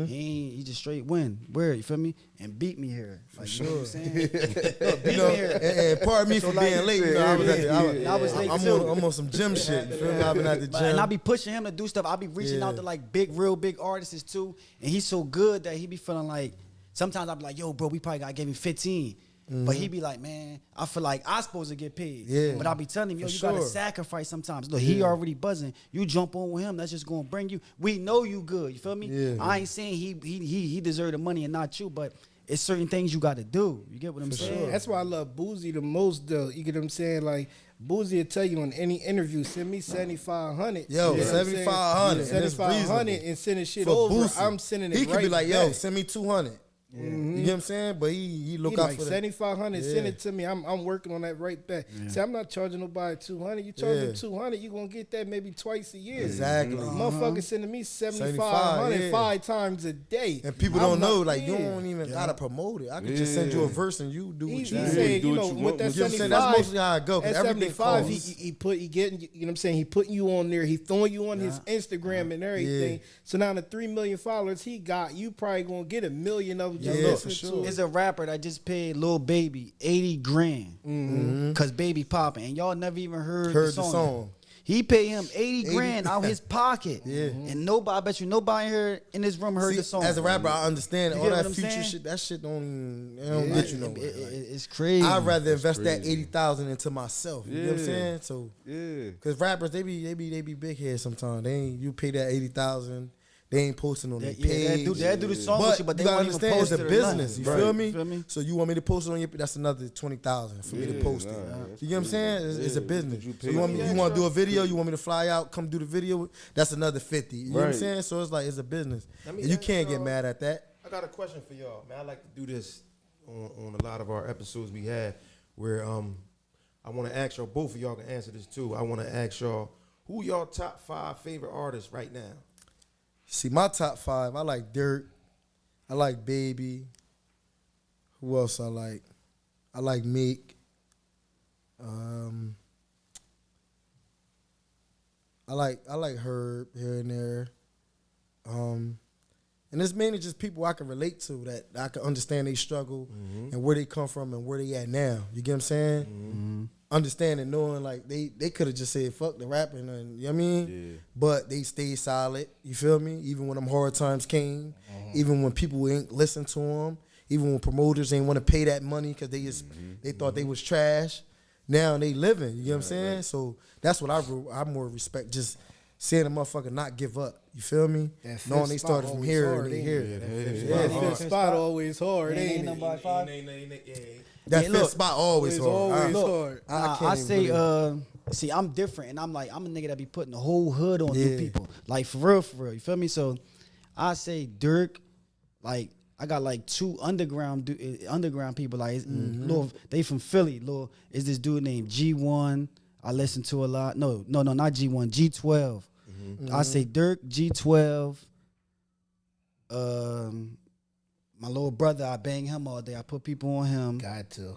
He just straight win. Where you feel me? And beat me here. Like, you know what I'm saying? Look, beat You know, me here. and pardon me So, for like, being late. You know, I was at the, I was late I'm too. on some gym shit. You feel me? I've been at the But- gym. and I be pushing him to do stuff. I be reaching Yeah. out to like real big artists too. And he's so good that he be feeling like sometimes I be like, yo, bro, we probably gotta give him 15. But he be like, man, I feel like I supposed to get paid. Yeah. But I be telling him, yo, For you gotta sure. sacrifice sometimes. Look, he already buzzing. You jump on with him, that's just gonna bring you. We know you good. You feel me? Yeah. I ain't saying he deserve the money and not you, but it's certain things you gotta do. You get what I'm saying? Yeah, that's why I love Boozy the most, though. You get what I'm saying? Like, Boozy will tell you on any interview, send me 7,500. Yo, You know what I'm saying? 7,500, and it's 7,500 reasonable. and sending shit For over. Boosie. I'm sending it He right could be like, yo, back. send me 200. You get what I'm saying? But he look He out like for that. 7,500, Yeah. send it to me. I'm working on that right back. See, I'm not charging nobody 200. You charge Yeah. them 200, you gonna get that maybe twice a year. Exactly. Motherfucker sending me 7,500 yeah. 5 times a day. And people I'm don't know, not- like, you yeah. don't even gotta promote it. I could just send you a verse and you do what He's you do. saying, do you what know, you with want. that You know what I'm saying? 75, That's mostly how it go, 'cause at everything 75, costs. he getting, you know what I'm saying? He putting you on there. He throwing you on his Instagram and everything. Yeah. So now the 3 million followers he got, you probably gonna get 1 million of them just Yeah, listening for sure. to it. It's a rapper that just paid Lil Baby 80 grand cause Baby popping, and y'all never even heard the song. He paid him 80 grand out his pocket. Yeah. And nobody, I bet you nobody here in this room heard See, the song. as a rapper, I understand You all get what that I'm future saying? shit. That shit don't get you nowhere. Like, It's crazy. I'd rather invest that 80,000 into myself. You know what I'm Yeah. saying? So, Yeah. cause rappers they be big heads sometimes. They ain't you pay that 80,000. They ain't posting on their page. They do the song with you, but they you gotta won't even understand post it's it a or business. nothing. You Right. feel me? Feel me? So you want me to post it on your? That's another 20,000 for me to post it. You get what I'm saying? It's a business. You So you want to do a video? You want me to fly out, come do the video? That's another 50. You know what I'm Right. saying? So it's like it's a business. Let me And you ask can't get y'all- mad at that. I got a question for y'all, man. I like to do this on a lot of our episodes we have, where I want to ask y'all. Both of y'all can answer this too. I want to ask y'all, who y'all top 5 favorite artists right now? See, my top 5, I like Dirt. I like Baby. Who else I like? I like Meek. I like Herb here and there. And it's mainly just people I can relate to, that I can understand they struggle and where they come from and where they at now. You get what I'm saying? Understanding, knowing like they could have just said fuck the rapping, and you know what I mean? Yeah. But they stayed solid. You feel me? Even when them hard times came, even when people ain't listen to them, even when promoters ain't want to pay that money because they thought they was trash. Now they living. You know what I'm saying? So that's what I more respect. Just seeing a motherfucker not give up. You feel me? That fifth Knowing they spot started from always here hard, and they ain't here. it? Yeah, That fifth spot always hard, Ain't ain't it? nobody five. that Yeah, fifth look, spot always It's hard. always I- hard. I can't I even say, really- see, I'm different, and I'm a nigga that be putting the whole hood on Yeah. new people, like for real, you feel me? So, I say Dirk, like I got like 2 underground people, like Lil, they from Philly. Lil is this dude named G1. I listen to a lot. No, not G1, G12. I say Dirk, G12. My little brother, I bang him all day. I put people on him. Got to.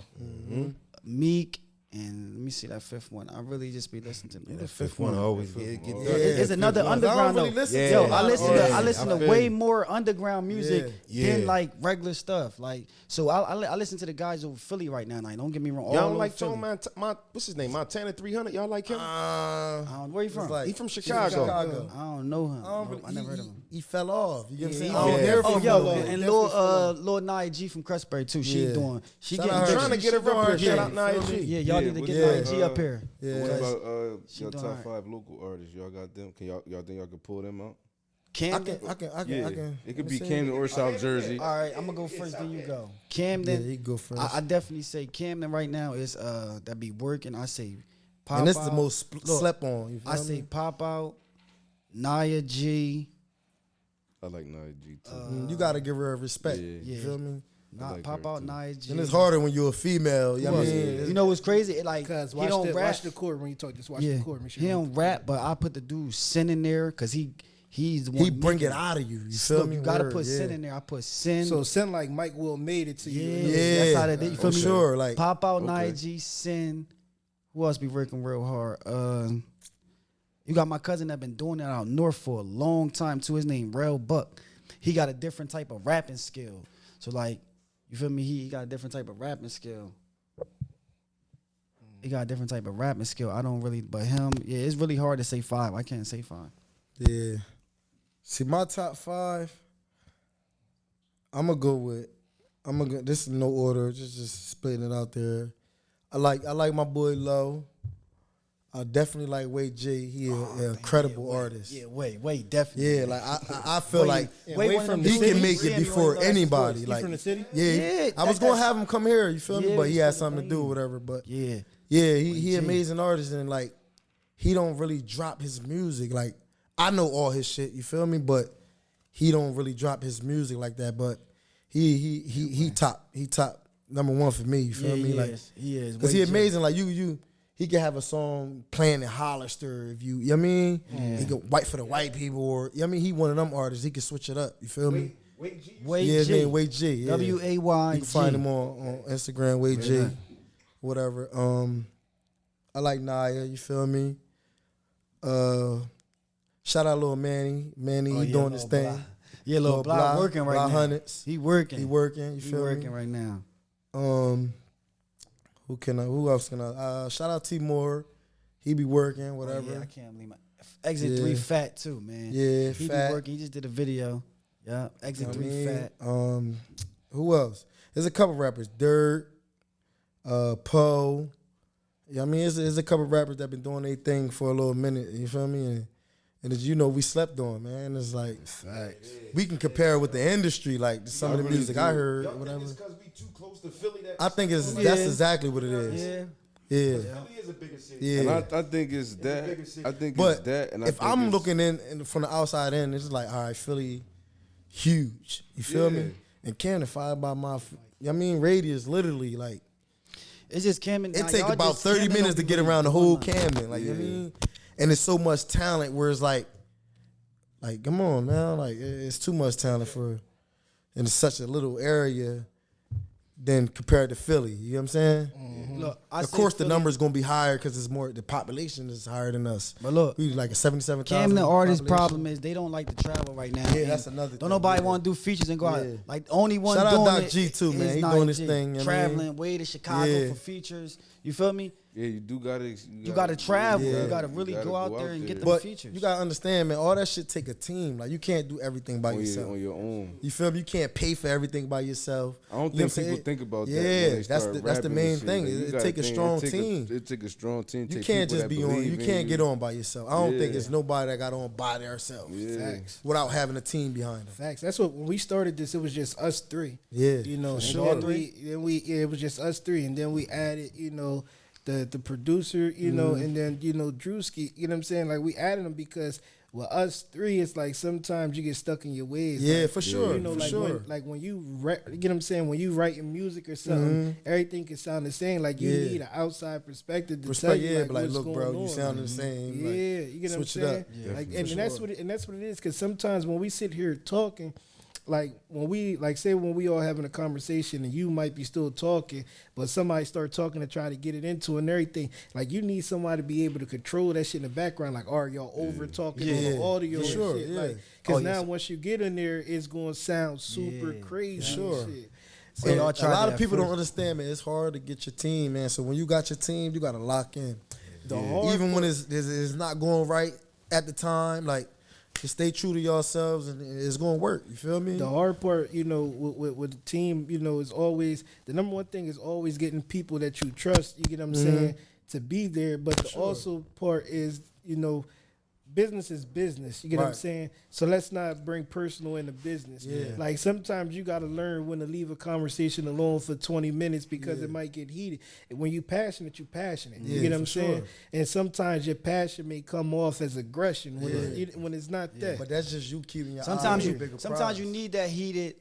Meek, and let me see that 5th one. I really just be listening to The fifth one always get Yeah, it's another fifth one. underground I don't really though. listen to Yo, a lot I of listen artists. to I listen I to feel way you. more underground music Yeah. than like regular stuff. Like, so I listen to the guys over Philly right now. Like, don't get me wrong. Y'all all don't over like Philly. my what's his name? Montana 300. Y'all like him? Where you from? like- He from Chicago. I don't know him. I never heard of him. He fell off. You get what I'm saying? Yeah, I don't he hear fell from off. him. Yo, Fell off. and Definitely Lil Nia G from Crestbury too. She Yeah. doing. She Shout getting out big. her. Trying to get her She up here. doing Shout her out Nia thing. G. Yeah, y'all need to what get yeah. Nia G up here. Yeah. What about She your doing top alright. 5 local artists? Y'all got them? Can y'all think y'all can pull them out? Camden. I can. It could be say- Camden or South Jersey. All right, I'm gonna go first. Then you go. Yeah, Camden. he go first. I definitely say Camden right now is that be working. I say Pop and this is Out. the most Look, slept on. You feel I me? say Pop Out, Nia G, I like Nia G too. You gotta give her Yeah. respect. You Yeah. feel me? like Pop her Out, too. Nia G. And it's harder when you're a female. You know what I Plus, mean? you know what's crazy? It like Cause he watch don't rap. the chord when you talk. Just watch Yeah, the chord. Make sure he you don't rap, but I put the dude Sin in there because he's the one. He bring making it out of you. You feel Look, me? you gotta Word, put yeah. Sin in there. I put Sin. So sound like Mike Will made it to you. yeah, that's how they did. You feel for me? sure. Like Pop Out, Nia Okay. G, Sin. Who else be working real hard? You got my cousin that been doing that out north for a long time too. His name Rel Buck. He got a different type of rapping skill. So like, you feel me? He got a different type of rapping skill. He got a different type of rapping skill. I don't really, but him, yeah, it's really hard to say 5. I can't say 5. yeah. See my top 5. I'm gonna go with I'm gonna. This is no order. Just splitting it out there. I like my boy Low. I definitely like Wade J. He an incredible artist. Yeah, Wade, definitely. Yeah, like I feel like Wade from the he city? can make it before anybody. He Like from the city? Yeah, I was gonna have him come here. You feel me? But he had something to do or whatever. But Yeah. he amazing artist and like he don't really drop his music. Like I know all his shit. You feel me? But he don't really drop his music like that. But he top number one for me. You feel me? Like he is. because he amazing. Like he can have a song playing in Hollister if you know what I mean? He can white for the white people or you know what I mean? He one of them artists. He can switch it up. You feel me? Wade G. Wade Yeah, his G. name Wade G. Yeah. WAY. You can find him on Instagram, Wade G. Whatever. I like Naya, you feel me? Shout out little Manny. Manny, he doing his thing. Yeah, little Blah working right now. Hundreds. He working. He working, you He feel working me? right now. Who else can I shout out T Moore. He be working, whatever. Oh, yeah, I can't believe my Exit 3 Fat too, man. Yeah, he Fat. be working. He just did a video. Yeah, Exit 3 Fat. Who else? There's a couple rappers. Dirt, Poe. Yeah, I mean, there's a couple rappers that been doing their thing for a little minute. You feel me? And as you know, we slept on, man. It's like we can compare with the industry, like some of the music I heard, or whatever. It's because we too close to Philly. I think that's exactly what it is. Yeah. Yeah. Philly is a bigger city. Yeah. And I think it's that. I think it's But that. And I if think I'm it's- looking in from the outside in, it's like, all right, Philly, huge. You feel me? And Camden, fired by my, I mean, radius, literally, like, It's just Camden. it take about 30 minutes to get around the whole Camden. Like, you know what I mean? And it's so much talent where it's like, come on, man. Like, it's too much talent and it's such a little area than compared to Philly. You know what I'm saying? Look, Of course, the number's going to be higher because it's more, the population is higher than us. But look, we like a 77,000. Camden artist population. problem is they don't like to travel right now. Yeah, and that's another thing. Don't nobody Yeah. want to do features and go out. Yeah. Like the only one Shout out doing Doc it G too, man. is He Doc doing his G. thing, you know what I Traveling mean? way to Chicago Yeah. for features. You feel me? Yeah, you do gotta. You got to travel. Yeah. You got to really go out there and get them But features. you gotta understand, man. All that shit take a team. Like you can't do everything by yourself. on your own. You feel me? You can't pay for everything by yourself. I don't You know think what I'm people saying? think about that. Yeah, when they that's start the rapping main and shit. thing. Like, you It gotta take a think- strong it take team. It take a strong team. You take can't people just that be on. believe You in can't get on by yourself. I don't think Yeah. it's nobody that got on by themselves. Yeah. Facts. Without having a team behind them. Facts. That's what when we started this, it was just us three. Yeah, You know, for and sure. then it was just us three, and then we added, you know, the producer, you know, and then you know Drewski. You know what I'm saying? Like we added them because with us three, it's like sometimes you get stuck in your ways. Yeah, like, for sure. You know, for like sure. when you you know what I'm saying, when you writing music or something, everything can sound the same. Like you Yeah. need an outside perspective to Respect, tell you yeah, like, but like, what's look, going bro, on. you sound the same. Like, Yeah, you get what I'm switch it saying. up. Yeah, Like, for and that's sure. what that's what it is. Because sometimes when we sit here talking, like when we say when we all having a conversation and you might be still talking, but somebody start talking to try to get it into and everything. Like you need somebody to be able to control that shit in the background. Like, are y'all over talking Yeah. over audio? For and sure, shit? yeah. Like, because Oh, now yes. once you get in there, it's gonna sound super crazy. Sure. and shit. So y'all a tried lot that of people first. don't understand, man. It's hard to get your team, man. So when you got your team, you got to lock in. Even when it's not going right at the time, like just stay true to yourselves, and it's gonna work. You feel me? The hard part, you know, with the team, you know, is always the number one thing is always getting people that you trust. You get what I'm saying, to be there. But the also part is, you know, business is business. You get what I'm Right. saying? So let's not bring personal into business. Yeah. Like sometimes you got to learn when to leave a conversation alone for 20 minutes because it might get heated. And when you passionate, you passionate. You Yeah, get what I'm for saying? sure. And sometimes your passion may come off as aggression when it's not that. But that's just you keeping your Sometimes eye on you the bigger sometimes you prize. need that heated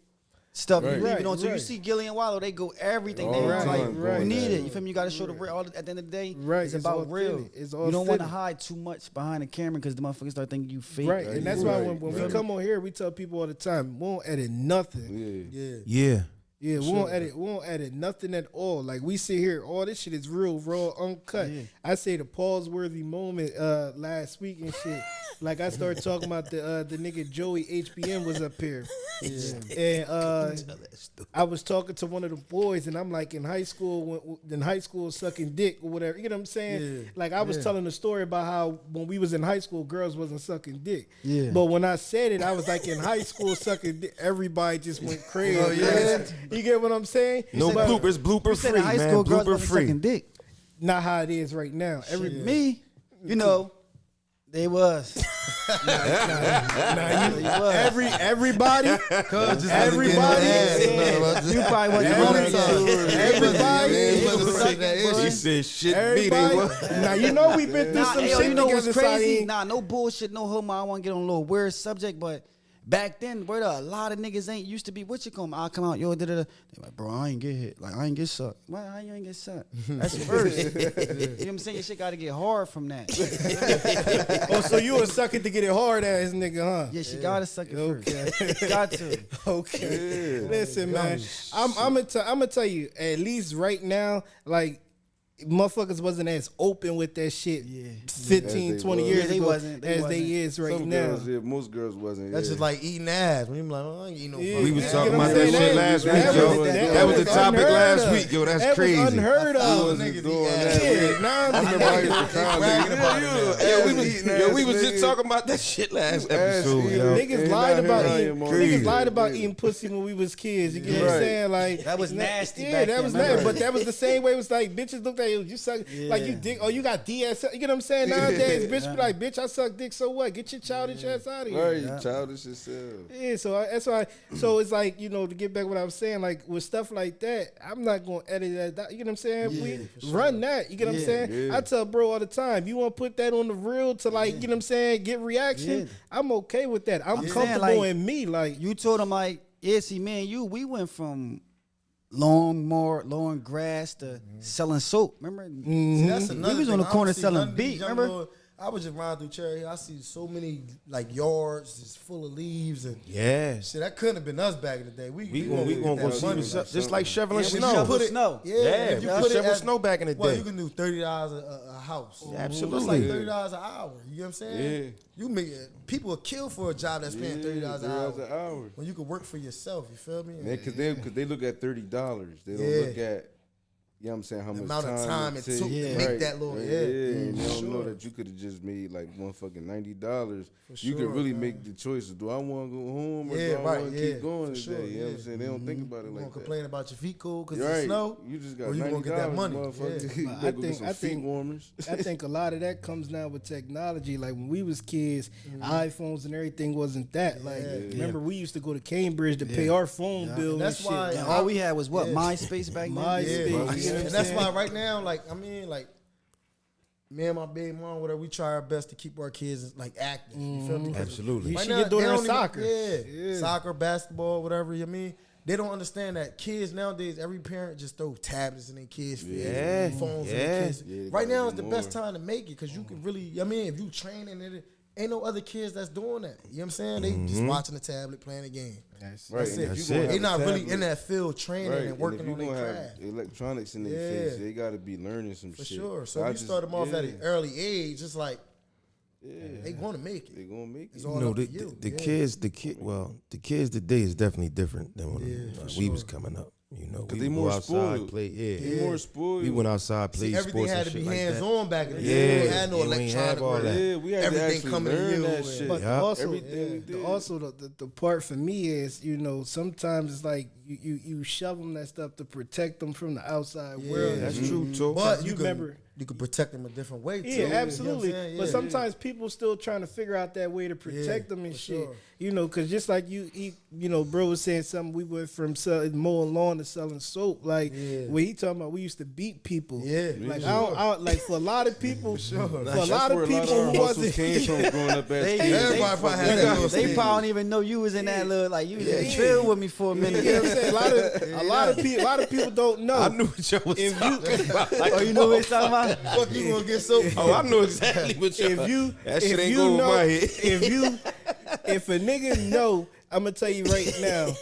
stuff Right. you leave it Right, on. So you right. see Gillian Wallow, they go everything. They All like, the time you going need at it. You feel me? You got to show the real. At the end of the day, Right, it's it's about real. authentic. It's You don't want to authentic. hide too much behind the camera because the motherfuckers start thinking you fake. Right, and that's why when we right. come on here, we tell people all the time, we won't edit nothing. Yeah. Yeah. Yeah, we won't edit nothing at all. Like we sit here, all this shit is real, raw, uncut. I say the pause-worthy moment last week and shit. Like I started talking about the nigga Joey HBM was up here, and I was talking to one of the boys, and I'm like in high school sucking dick or whatever. You know what I'm saying? Yeah. Like I was telling a story about how when we was in high school, girls wasn't sucking dick. Yeah. But when I said it, I was like in high school sucking dick. Everybody just went crazy. Oh, yeah. You get what I'm saying? No But bloopers, blooper You said free, in high man. school girls Blooper wasn't free. sucking dick. Not how it is right now. Me, you know, they was. Everybody, you probably wasn't. He said shit me. They was. Now you know we been through Nah, some yo, shit you know what's together, crazy? Saeed. Nah, no bullshit, no homo. I want to get on a little weird subject, but back then, where a lot of niggas ain't used to be. What you come? I come out, yo, da da da. They like, bro, I ain't get hit. Like, I ain't get sucked. Why? How you ain't get sucked? That's first. You know what I'm saying? Your shit got to get hard from that. Oh, so you a sucker to get it hard ass nigga, huh? Yeah, she got to suck it first. Got to. Okay. Listen, man. I'm gonna tell you, at least right now, like motherfuckers wasn't as open with that shit 15, As they 20 was. years Yeah, they ago wasn't. They as wasn't. they is right Some now. girls, yeah, most girls wasn't. That's yeah. just like eating ass. When you be like, I ain't eating no fucking We was ass. talking You know about what that I'm shit saying? last week, That yo. was- That was the topic unheard last of. week, yo. That's That was crazy. unheard I of. wasn't niggas doing eat that. ass. Yeah, nah, I remember I used to cry. bragging about it. We was just talking about that shit last episode, eating. yo. Niggas Ain't lied out about here eating. lying, man. Niggas lied Crazy. about eating pussy when we was kids. You get what I'm Right. saying? Like That was nasty Yeah, back that then, was remember? nasty. But that was the same way. It was like bitches looked at you suck like you dick. Oh, you got DSL. You get what I'm saying? Nowadays, bitch be like, bitch, I suck dick. So what? Get your childish ass out of here. Right, you childish yourself. Yeah, that's why. So it's like, you know, to get back what I was saying, like with stuff like that, I'm not gonna edit that. You know what I'm saying? We run that. You get what I'm saying? Yeah. I tell bro all the time, you want to put that on the reel to like, you know what I'm saying, get reaction. Yeah. I'm okay with that. I'm saying, comfortable like, in me. Like You told him, like, yeah, see, man, we went from long grass to selling soap. Remember? See, that's another We was on thing. the I corner don't see selling none of these beat, young remember? little- I was just riding through Cherry. I see so many like yards just full of leaves and Yeah. shit. That couldn't have been us back in the day. We gonna go see money. what's up. Just like shoveling Yeah, when snow. you put it- Snow. Yeah, Yeah, if you we put it shovel at- snow back in the Well, day. you can do $30 a house. Yeah, absolutely. That's like Yeah. $30 an hour. You know what I'm saying? Yeah. You make people will kill for a job that's paying $30 an $30 hour. an hour. When you can work for yourself, you feel me? Because they look at $30. They don't Yeah. look at, you know what I'm saying, how The much amount of time it took to make that little- and yeah. and they For don't know sure. that you could have just made like one fucking $90. For You could sure, really man. make the choice of do I want to go home or Yeah, do I right, want to yeah, keep going for today? sure, You know what I'm yeah. saying? They don't think about it You like gonna that. complain about your feet cold because You're of right. snow? You just got Or you $90, gonna get that money. motherfucker. Yeah. You But better go get some feet warmers. I think a lot of that comes down with technology. Like when we was kids, iPhones and everything wasn't that. Like remember we used to go to Cambridge to pay our phone bill. And that's and why- shit. And all we had was what? MySpace back then? MySpace. Yeah, You know what I'm and that's saying? why right now, like, I mean, like, me and my baby mom, whatever, we try our best to keep our kids like active. You feel me? 'Cause Absolutely. You right should now, get doing they her don't even- soccer. Yeah, soccer, basketball, whatever. You know what I mean? They don't understand that kids nowadays, every parent just throw tablets in their kids' face, Yeah, phones in yeah. their kids. Yeah, they Right gotta now do is the more. best time to make it because you can really, I mean, if you training it, ain't no other kids that's doing that. You know what I'm saying? They just watching the tablet, playing the game. Right, That's and it. if you That's gonna it. have They a not really tablet- in that field training Right, and working if you on their gonna craft. have electronics in their Yeah. face, they gotta be learning some For shit. sure. So I you just- start them off at yeah. an early age, it's like Yeah. they going to make They it. gonna make It's it. all You know, up the, to you. the Yeah. kids, the kids today is definitely different than when Yeah, we was coming up. You know, Cause we they would more go outside, spoiled. play. They Yeah, more spoiled. we went outside, See, played everything sports had and to be shit like hands that. on back in the Yeah, day. We had no yeah, we ain't have electronic. all that. Yeah, we had to Everything actually coming to learn you. that shit. But Yeah. also, Everything we did. also the part for me is, you know, sometimes it's like you shove them that stuff to protect them from the outside world. That's true too. But You you remember- you can protect them a different way too. Yeah, You know what I'm absolutely. saying? But Yeah. sometimes people still trying to figure out that way to protect Yeah, them and for shit. sure. You know, because just like you know, bro was saying something. We went from mowing lawn to selling soap. Like Yeah. when he talking about, we used to beat people. Yeah, like for I don't like for a lot of people. For a That's lot where of people our who hustles wasn't. came from growing up as They- kids. Everybody probably had that little They stage. probably don't even know you was in that little, like, you was in trill with me for a minute. You know what I'm saying? A lot of people don't know. I knew what y'all was If talking about. Like, Oh, you know what he's talking about? Fuck you gonna get so oh, I know exactly what y'all. That shit ain't going over my head. if a nigga know, I'm gonna tell you right now,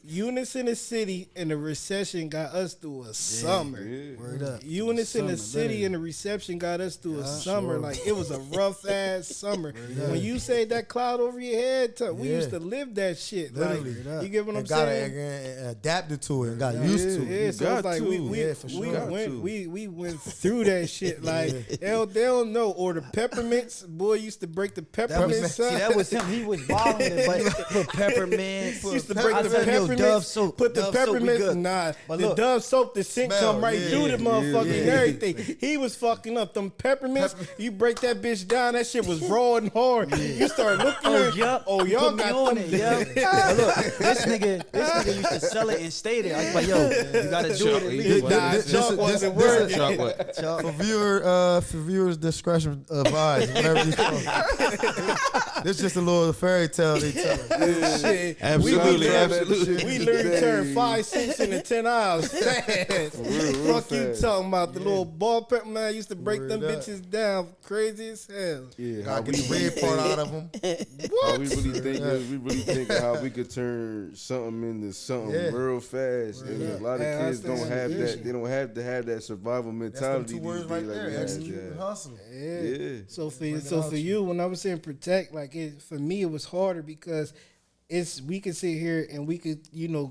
Eunice in the city and the recession got us through a summer. Word up. Eunice in the Summer, city literally. and the reception got us through a summer. Like it was a rough ass summer. When you say that cloud over your head, we used to live that shit. Literally. Like, you get what I'm And got saying? adapted to it and got used to it. Yeah, so it's like for sure. we went through that shit. Like they don't know. Or the peppermints, boy used to break the That peppermints. was, see, that was him. He was wilding, but put peppermint. Used to break I the said, yo, peppermints. Dove soap. Put the Dove soap, we peppermints. good. Nah, But the look, Dove soap, the scent Smell, come right yeah, through the motherfucking yeah. everything. He was fucking up them peppermints. You break that bitch down, that shit was raw and hard. You start looking at yup. oh, You y'all put me got on them. it, yup. But look, this nigga used to sell it and stayed there. I was like, yo, you gotta do it at least. Nah, This- Chuck this- wasn't this- working. Chuck, what? Chuck. For viewers' discretion advised. Whatever you call. This just a little fairy tale they tell. Shit. Absolutely, we absolutely. We literally turned 5 cents into 10 hours fast. Fuck you fast. talking about the little ball pepper man used to break Word them up. bitches down crazy as hell. Yeah, how Gotta get the red part out of them. how we really think of how we could turn something into something Yeah. real fast. And a lot of Yeah, kids I don't understand. have that. They don't have to have that survival That's them mentality. two words these right days like there. we had. Execute and hustle. Yeah. Yeah. So for Bring it so out for you. you, when I was saying protect, like for me, it was harder because we could sit here and we could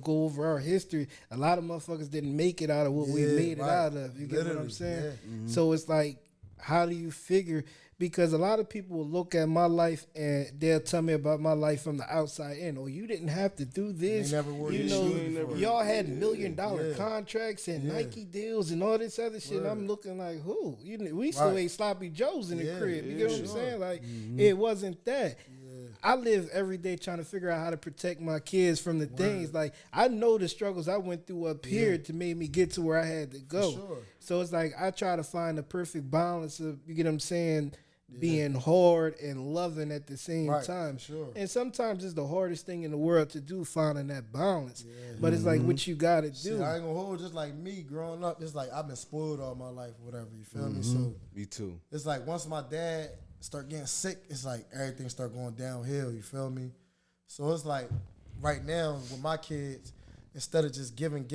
go over our history. A lot of motherfuckers didn't make it out of what we Yeah, made it right. out of. You get what I'm Literally, saying? yeah. So it's like, how do you figure? Because a lot of people will look at my life and they'll tell me about my life from the outside in. Oh, you didn't have to do this. never wore You this know, shoe before. y'all had $1 million Yeah. contracts and Yeah. Nike deals and all this other shit. Word. I'm looking like, who? We still Right. ate sloppy joes in the Yeah, crib. You yeah, get what I'm sure. saying? Like, it wasn't that. I live every day trying to figure out how to protect my kids from the things. Like, I know the struggles I went through up here to make me get to where I had to go. sure. So it's like I try to find the perfect balance of, you get what I'm saying, being hard and loving at the same Right, time. sure. And sometimes it's the hardest thing in the world to do, finding that balance. But it's like what you got to Shit, do. I ain't gonna hold just like me growing up. It's like I've been spoiled all my life, whatever. You feel me? So Me too. it's like once my dad start getting sick, it's like everything start going downhill. You feel me? So it's like right now with my kids, instead of just giving,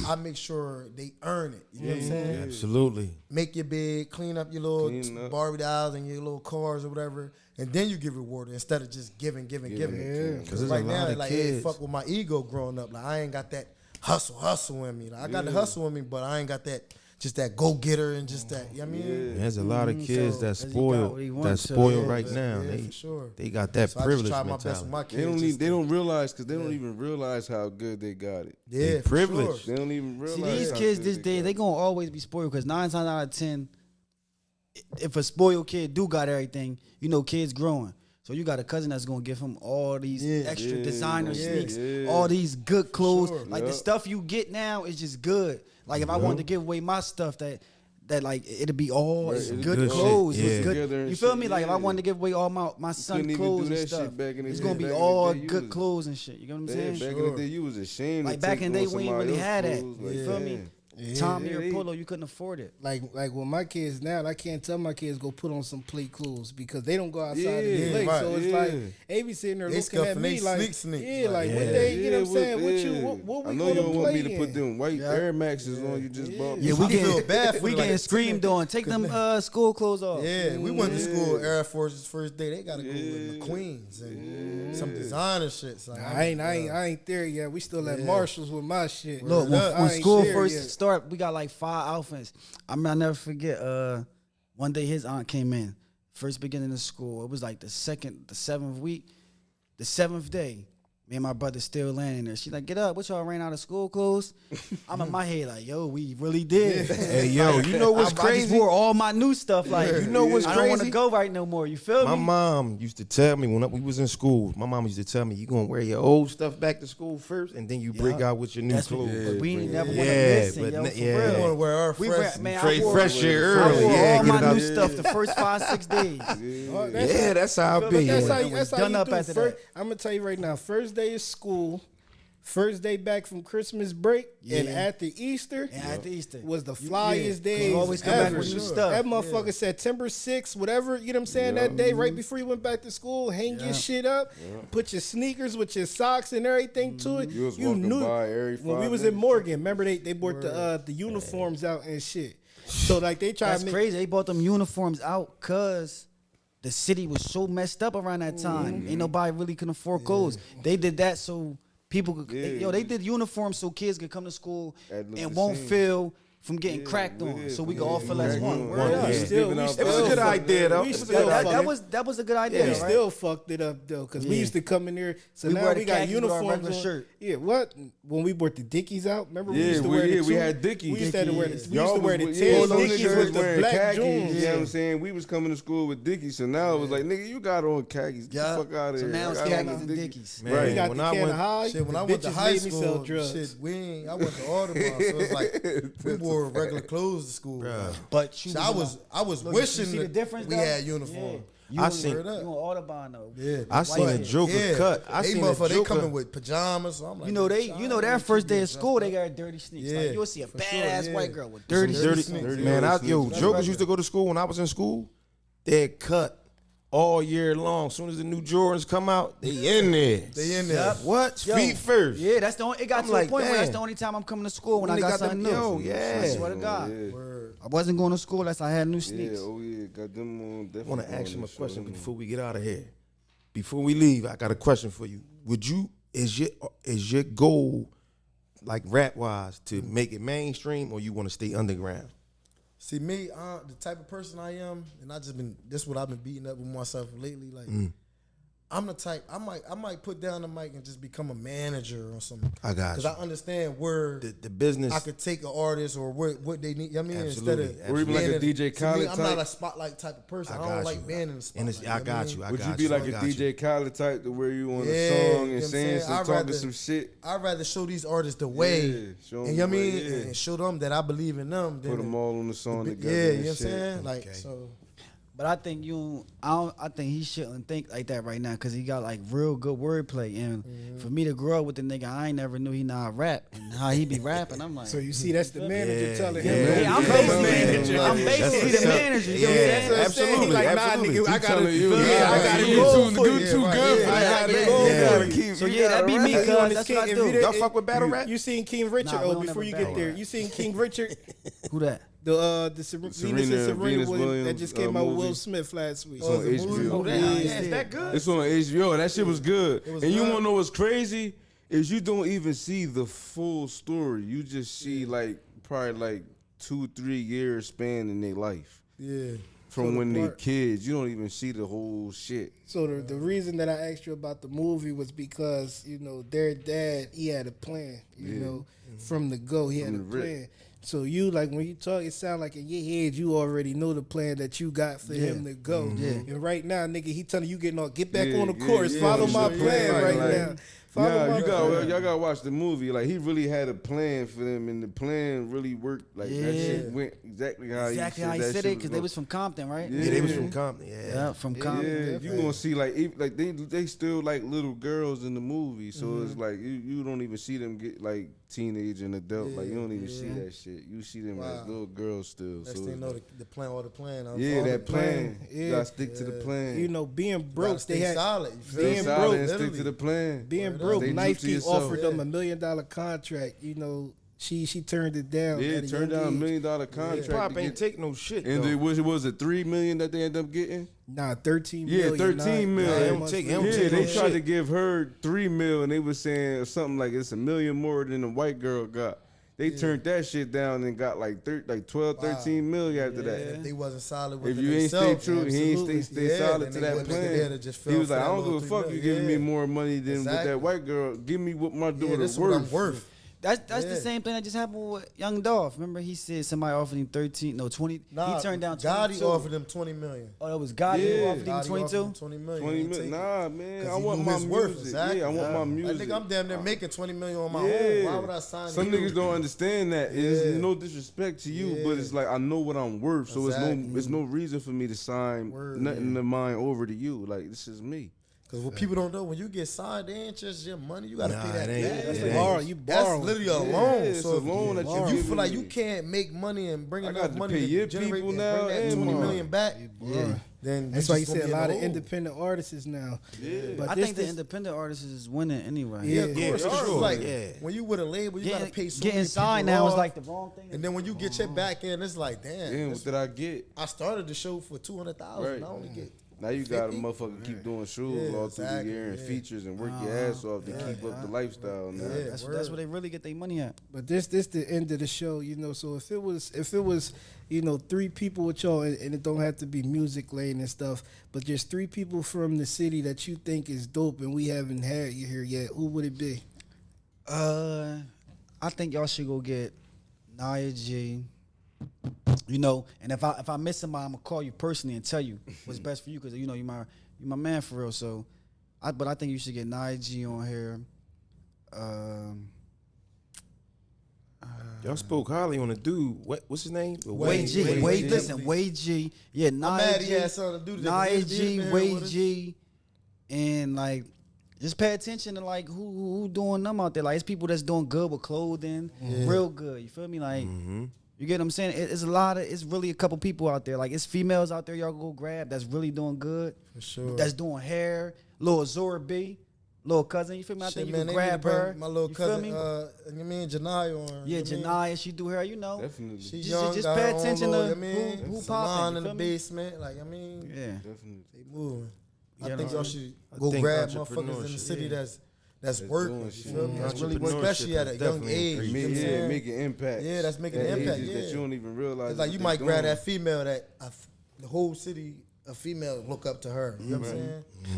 I make sure they earn it. You know what I'm saying? Absolutely. Make your bed, clean up your little Clean up. Barbie dolls and your little cars or whatever, and then you give rewarded instead of just giving. Yeah. Because there's Right a now, lot of like kids. it fuck with my ego growing up. Like I ain't got that hustle in me. Like, I got the hustle in me, but I ain't got that just that go getter and just that. You know what I mean? There's a lot of kids So, that as he got spoiled. what he That wants to, spoiled yeah, right but- now. yeah, They for sure. they got that So I just privilege try my best mentality. with my They kids. don't just they to- don't realize because they don't even realize how good they got it. Yeah, for privileged. sure. They don't even realize. See, these how kids good this they day, got they it. gonna always be spoiled because 9 times out of 10, if a spoiled kid do got everything, kids growing. So you got a cousin that's gonna give him all these extra Yeah, designer yeah, sneaks, yeah. all these good clothes. Sure. Like the Yup. stuff you get now is just good. Like if I wanted to give away my stuff, that like it'd be all Right, it's it'd good be good clothes. shit, It's yeah. good. Together and You feel shit, me? Like if I yeah. wanted to give away all my son couldn't even clothes do and that stuff, shit back in the it's day. gonna be Back in the all day, you good was- clothes and shit. You know what I'm saying? Back in the day, you was ashamed. Like to back take in the day, on we ain't somebody really had else's that. clothes. You Like, feel yeah. me? Tommy or they- Polo, you couldn't afford it. Like with my kids now, I can't tell my kids go put on some play clothes because they don't go outside Yeah, and play. right, So it's yeah. like they be sitting there They looking at scuffing me they like, sneak. yeah, like Like, what yeah. they, you know what I'm saying? Yeah. What I we know gonna you don't play want me to in? put them white Yeah. Air Maxes on. You just bought me. Yeah, I we feel getting bad for we like getting a screamed on. Take them school clothes off. Yeah, we went to Yeah. school Air Force's first day. They gotta go with Yeah. McQueens and some designer shit. So I ain't there yet. We still at Marshalls with my shit. Look, I when ain't school there first yet. started, we got like 5 outfits. I mean, I'll never forget. One day his aunt came in, first beginning of school. It was like the 7th week, the 7th day. Me and my brother still laying there. She like, get up. What y'all ran out of school clothes? I'm in my head like, yo, we really did. Hey, yo, you know what's I just crazy? wore all my new stuff. Like, You know what's I don't want to crazy? go right no more. You feel My me? mom used to tell me when we was in school. My mom used to tell me, "You gonna wear your old stuff back to school first, and then you break out with your new That's what clothes." we ain't never want to Yeah, miss it, but yo. n- For yeah. We want to real. wear our We fresh. ran, man, Straight I wore, fresh shit I early. wore Yeah, all get my it out. new stuff the first 5-6 days. Oh, Yeah, that's how I But be. that's how It you, was that's how done you up do. after that. I'm gonna tell you right now. First day of school, first day back from Christmas break and Yeah. after Easter And after Easter was the flyest You day. always come back ever. with new stuff. That motherfucker September 6th, whatever, you know what I'm saying, that day right before you went back to school, hang your shit up, put your sneakers with your socks and everything to it. You was walking by every when we 5 was in minutes. Morgan, remember they brought the uniforms out and shit. So like they tried That's to make crazy. They bought them uniforms out because the city was so messed up around that time. Ain't nobody really can afford clothes. They did that so people could. They did uniforms so kids could come to school That look and the won't same. feel from getting cracked on. So we could all feel as one. Word up. we still It was a good idea, though. We It was a still good fucked idea. That was a good idea, we right? still fucked it up though, because we Yeah. used to come in there. So We now wear the we got khakis with our uniforms regular on. shirt. Yeah, what? When we brought the Dickies out, remember we Yeah, used to wear the we two- had Dickies. We used to, have to wear the, we Y'all used to wear the was- tan some Dickies niggas with the wearing black khakis, Jones. You know what I'm saying? We was coming to school with Dickies, so now it was like, nigga, you got on khakis. Get Yeah. the fuck out of So here. now I it's got khakis on and Dickies. Man, We got when the I can went, of high. Shit, when I the went to bitches high made me sell school, drugs. shit, I went to Audubon, so it's like we wore regular clothes to school. Bruh. But you So I was Look, you wishing see the that difference, we though? had uniform. You I on- seen- you on Audubon though. Yeah, I seen a But, Joker cut. I they seen a motherfucker, they Joker. coming with pajamas. So I'm like, You know their child, first day of dressed school, they up. got dirty sneaks. Yeah, Like you'll see a for sure, badass yeah. white girl with Some dirty dirty sneaks. sneaks. Man, That's Jokers right. used to go to school when I was in school. They had cut all year long. As soon as the new Jordans come out, they in there. They in there. What? Yo, Feet first. Yeah, that's the only. It got I'm to like, a point where that's damn. the only time I'm coming to school when When I they got got something them- new. yo, yeah. I swear to God, Word. I wasn't going to school unless I had new Yeah, sneaks. oh yeah, got them on. I Definitely want to ask on him a this question show. before we get out of here. Before we leave, I got a question for you. Is your goal, like rap wise, to make it mainstream, or you want to stay underground? See me, the type of person I am, and I just been. This is what I've been beating up with myself lately. Like, I'm the type. I might put down the mic and just become a manager or something. I got Because you. I understand where The business. I could take an artist or what they need. You know what I mean, Absolutely, instead of Or even like a being DJ to me, Khaled I'm type. not a spotlight type of person. I, got don't like you. being in the And spotlight. it's, I got you. I Would got you be you. like I a got you. DJ Khaled type to where you on Yeah, a you song know and what I'm saying saying? some I'd talking rather- some shit? I'd rather show these artists the way, Yeah, show 'em and you know what I the way, mean, yeah. and show them that I believe in them. Put them all on the song Yeah, together. you know and what I'm shit. saying? Like, Okay. so But I think I think he shouldn't think like that right now because he got like real good wordplay. And for me to grow up with the nigga, I ain't never knew he not rap and how he be rapping. I'm like, So you see, that's the manager Yeah, telling yeah, him. man. yeah, I'm Become a basically, manager. I'm basically the manager. You know what I'm Yeah, saying? That's what I'm saying. He absolutely, like, nah, absolutely. nigga, I gotta, telling you, yeah, yeah, I gotta you go too for good, you. too good for I that. gotta Yeah, go yeah. for you. So yeah, that be me, You cuz on this that's what I King- do. if you Y'all fuck with battle rap? You seen King Richard? Nah, we Oh, don't before ever you battle get there, rap. you seen King Richard? Who that? The Venus and Serena Venus Williams that Williams, just came out with Will movie. Smith last week. It's on HBO. Who that? Yeah. Yeah, is that good? It's on HBO, and that shit was good. was And you good. wanna know what's crazy? Is you don't even see the full story. You just see like probably like 2-3 years span in their life. yeah, From So when the they part- kids. You don't even see the whole shit. So the reason that I asked you about the movie was because, you know, their dad, he had a plan, you know, from the go, he had a From the rip. plan. So you, like, when you talk, it sound like in your head, you already know the plan that you got for him to go. And right now, nigga, he telling you get back Yeah, on the yeah, course, yeah, follow yeah, my yeah, plan yeah, right like- now. Follow Nah, my plan. y'all gotta watch the movie. Like he really had a plan for them, and the plan really worked. Like that shit went exactly how Exactly he how said he that said shit it because they was from Compton, right? Yeah. Yeah, they was from Compton. Yeah. Yeah, from Yeah, Compton. you gonna see like they still like little girls in the movie, so it's like you don't even see them get like teenage and adult. Like you don't even see that shit. You see them Wow. as little girls still. next So thing you it's know, like, the plan, all the plan. yeah, all the that plan. Yeah. You gotta stick to the plan. You know, being You broke, gotta they stay had solid. You feel being me? Stay solid broke, and stick to literally. the plan. being Word broke. Stay true Knife to Key yourself. offered them $1 million contract. You know, she turned it down. Yeah, at a turned young down $1 age. million contract. Pop to ain't get, take no shit, and though. it was it $3 million that they ended up getting? Nah, 13 Yeah, million. 13 nine- million. nine Him months take- later. him Yeah, take they no tried shit. to give her $3 million, and they was saying something like it's $1 million more than the white girl got. They turned that shit down and got like 12, 13 million after that. If they wasn't solid with If it you ain't stay themselves, true, he ain't absolutely. stay Yeah, solid then to they that wouldn't have been there to plan. just He fell was for like, I that don't give a little fuck 3 you giving me million. more money than with Exactly. that white girl. Give me what my Yeah, daughter this is what I'm worth. worth. That's Yeah. the same thing that just happened with Young Dolph. Remember he said somebody offered him 20. Nah, he turned down Gotti 22. offered him 20 million. Oh, that was Gotti who Yeah. offered him Gotti offered 22. him 20 million. 20 He million. take it. Nah, man. 'Cause I he want knew my his worth, music. exactly. Yeah, I want my Like, music. nigga, I'm damn near making 20 million on my Yeah. own. Why would I sign Some you? niggas don't understand that. It's Yeah. no disrespect to you, but Yeah. it's like I know what I'm worth, so Exactly. it's no reason for me to sign Word, nothing of mine over to you. Like this is me. Cause what people don't know, when you get signed, they ain't just your money. You gotta pay that it ain't. back. That's It like ain't. borrow. You That's borrow. literally a loan. it's So a loan that if you you feel like giving you me. can't make money and bring I enough got to money pay your to generate people and now bring that and 20 mine. million back, Yeah. then That's you why you just see gonna a be in lot the of hole. independent artists now. Yeah. But I this think the is- independent artist is winning anyway. Yeah, of Yeah, course. for It's sure. like Yeah. when you with a label, you gotta pay so Getting many signed people now is off, like the wrong thing. and then when you get your back end, it's like, damn. Damn, what did I get? I started the show for 200,000. Right. I only get. Now you got a 50? motherfucker keep doing shows Yeah, all through the exactly, year and yeah. features and work your ass off to keep up the lifestyle. Now. Yeah. That's word. where they really get their money at. But this the end of the show, So if it was, 3 people with y'all, and it don't have to be music lane and stuff, but just 3 people from the city that you think is dope, and we haven't had you here yet, who would it be? I think y'all should go get Nia G. And if I miss somebody, I'm gonna call you personally and tell you what's best for you, because you my man for real. So, but I think you should get Nia G on here. Y'all spoke highly on a dude. What's his name? Wade G. Wade Wade, G. listen, Wade G. Yeah, I'm Nia mad he G. had something to do with that. Nia He's G, been here Wade with us. G, and like just pay attention to like who doing them out there. Like it's people that's doing good with clothing, real good. You feel me? Like you get what I'm saying? It's it's really a couple people out there. Like it's females out there y'all go grab that's really doing good. For sure. That's doing hair. Lil Zora B, little cousin. You feel me? I Shit, think you man, can they grab need to bring her. My little You feel cousin, me? you mean Janaya on? Yeah, you know what I mean? Janaya, she do hair. You know. Definitely. She Just- young, just got pay her own attention little, to you know what I mean? who Salon popping, in you the feel me? basement, like I mean, Yeah. Definitely. they moving. Yeah, I think no, y'all should I go think grab motherfuckers in the entrepreneurship, city yeah. that's working. doing You shit. feel me? That's Really, entrepreneurship especially at a is young definitely age. increasing. You know what I'm saying? Making impact. Yeah, that's making At an impact, ages yeah. that you don't even realize. It's like what you they might grab doing. that female that the whole city of females look up to her. You know what I'm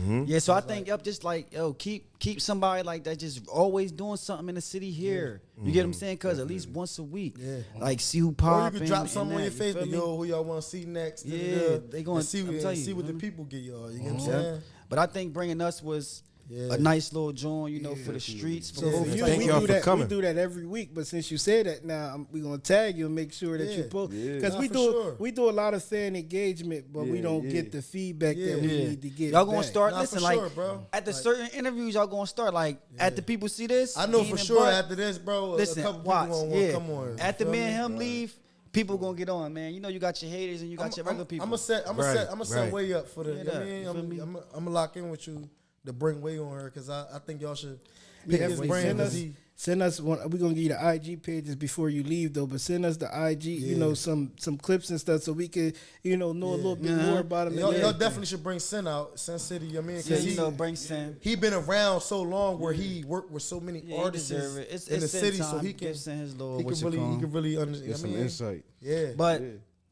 saying? Yeah, so I think just like keep somebody like that just always doing something in the city here. You get what I'm saying? Cause at least once a week, Yeah. like see who Or you popping. could drop and something on that, your you feel Facebook, me? yo, who y'all want to see next. Yeah, da-da-da, they gonna- and see, I'm and telling you, see what the mhm. people get y'all. You get what I'm Yeah. saying? But I think bringing us was Yeah. a nice little joint, for the streets. For So both for you, sides. Thank we y'all do for that. coming. We do that every week. But since you say that now, we're gonna tag you and make sure that you Yeah. post Yeah. because Nah, we for do sure. we do a lot of fan engagement, but we Yeah, don't yeah. get the feedback Yeah. that we Yeah. need to get. Y'all gonna back. start Nah, listen for like sure, bro. at the Like- certain interviews y'all gonna start like at the people see this. I know Heem for and sure Butt, after this, bro, listen, a couple watch, people gonna want yeah. to come on. After You me feel and him leave, people gonna get on, man. You got your haters and you got your regular people. I'm gonna set right. way up for the. Yeah, I that, mean, you feel me? I'm gonna lock in with you to bring way on her because I think y'all should Yeah, pick his wait, brain. send 'cause us, he- send us one. We're gonna give you the IG pages before you leave though, but send us the IG, Yeah. some clips and stuff so we could, know a little bit more about him. Y'all, and y'all everything. definitely should bring Sin out, Sin City. I mean, yeah, because bring Sam. he been around so long where he worked with so many Yeah, he artists deserve it. It's in the Sin city, so time. he can Give Sin his little he what's can it really called? understand. Get some insight. Yeah, But Yeah.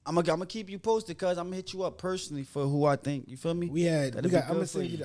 I'm gonna keep you posted because I'm gonna hit you up personally for who I think. You feel me? I'm I'm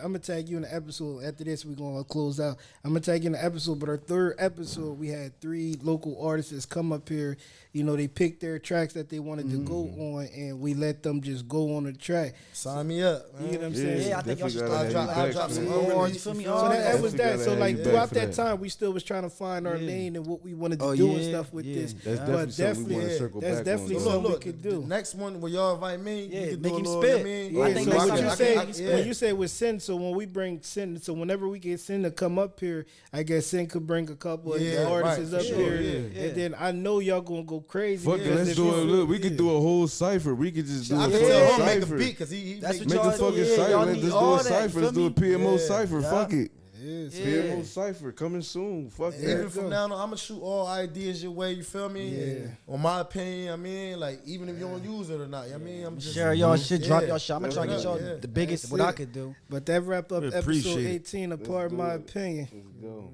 gonna tag you in the episode. After this, we're gonna close out. I'm gonna tag you in the episode, but our third episode, we had 3 local artists come up here. They picked their tracks that they wanted to go on, and we let them just go on the track. sign me up. You know what I'm Yeah, saying? Yeah, I think y'all should definitely start gotta have you I'll drop back, some man. unreleased, You feel me? you feel Oh, So me? that was Definitely that. gotta So have like you back throughout for that that. time, we still was trying to find our Yeah. lane and what we wanted to Oh, do yeah, and stuff with yeah. this. That's But definitely something we want to definitely, circle that's back definitely on. So something look, we could the do. next one where y'all invite me, Yeah, you can make do a him little, spit. I mean, Yeah, I think so that's what something you I say can- when you say with Sin, so when we bring Sin, so whenever we get Sin to come up here, I guess Sin could bring a couple of Yeah, the artists right, up for here, sure, yeah. and then I know y'all gonna go crazy. Fuck it, because let's if do you- it. Look, we could do a whole cipher. We could just do I a can fucking tell him make a cipher. beat because he That's make what Make a y'all- fucking yeah, cipher. y'all Let's need just do all a that, cipher. you Let's do a feel me? PMO Yeah. cipher. Fuck it. Yeah, so- PMO cipher coming soon. Fuck Even that. from now on, I'm gonna shoot all ideas your way. You feel me? Yeah. On my opinion, I mean, like even if you don't use it or not, I mean, I'm just Share y'all shit, drop Yeah. y'all shit. I'm gonna try to get y'all Yeah. the biggest That's what I it. could do. But that wrap up We episode appreciate it. 18, a part of do my it. opinion. Let's go.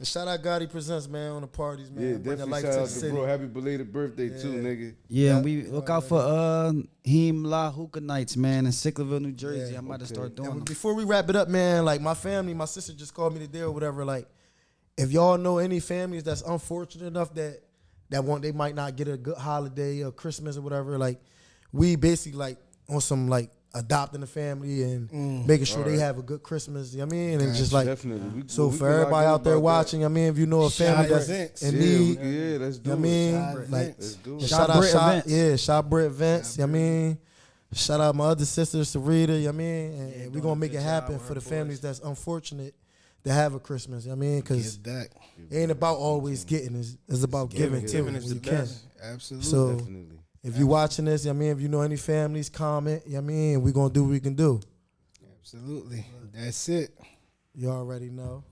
and shout out Gotti Presents, man, on the parties, man. Yeah, Bring the definitely life shout to out the to city. bro. Happy belated birthday too, nigga. Yeah, Yeah. we look out for Heem La Hookah Nights, man, in Sicklerville, New Jersey. Yeah. I might have Okay. start doing And them. before we wrap it up, man, like my family, my sister just called me today or whatever. Like, if y'all know any families that's unfortunate enough that they might not get a good holiday or Christmas or whatever, like we basically like on some like adopting a family and making sure they have a good Christmas. You know what I mean? And just like Definitely. so We for can lock everybody in out there about that. watching, I mean, if you know a family Shop that's events. in Yeah, need, yeah, let's do you know what I it. mean? Shop Like events. Let's do it. and Shop shout out Brit Shop, events. yeah, Shop Brit events. You know what I mean? Shout out my other sister, Sarita, you know what I mean? And we're doing going a to make good it job happen with for her the boys. families that's unfortunate to have a Christmas, you know what I mean? Because Give back. it ain't about always getting. It's about giving too. Giving is when the you can. best. Absolutely. So Definitely. if you watching this, you know what I mean? If you know any families, comment, you know what I mean? We're going to do what we can do. Absolutely. That's it. You already know.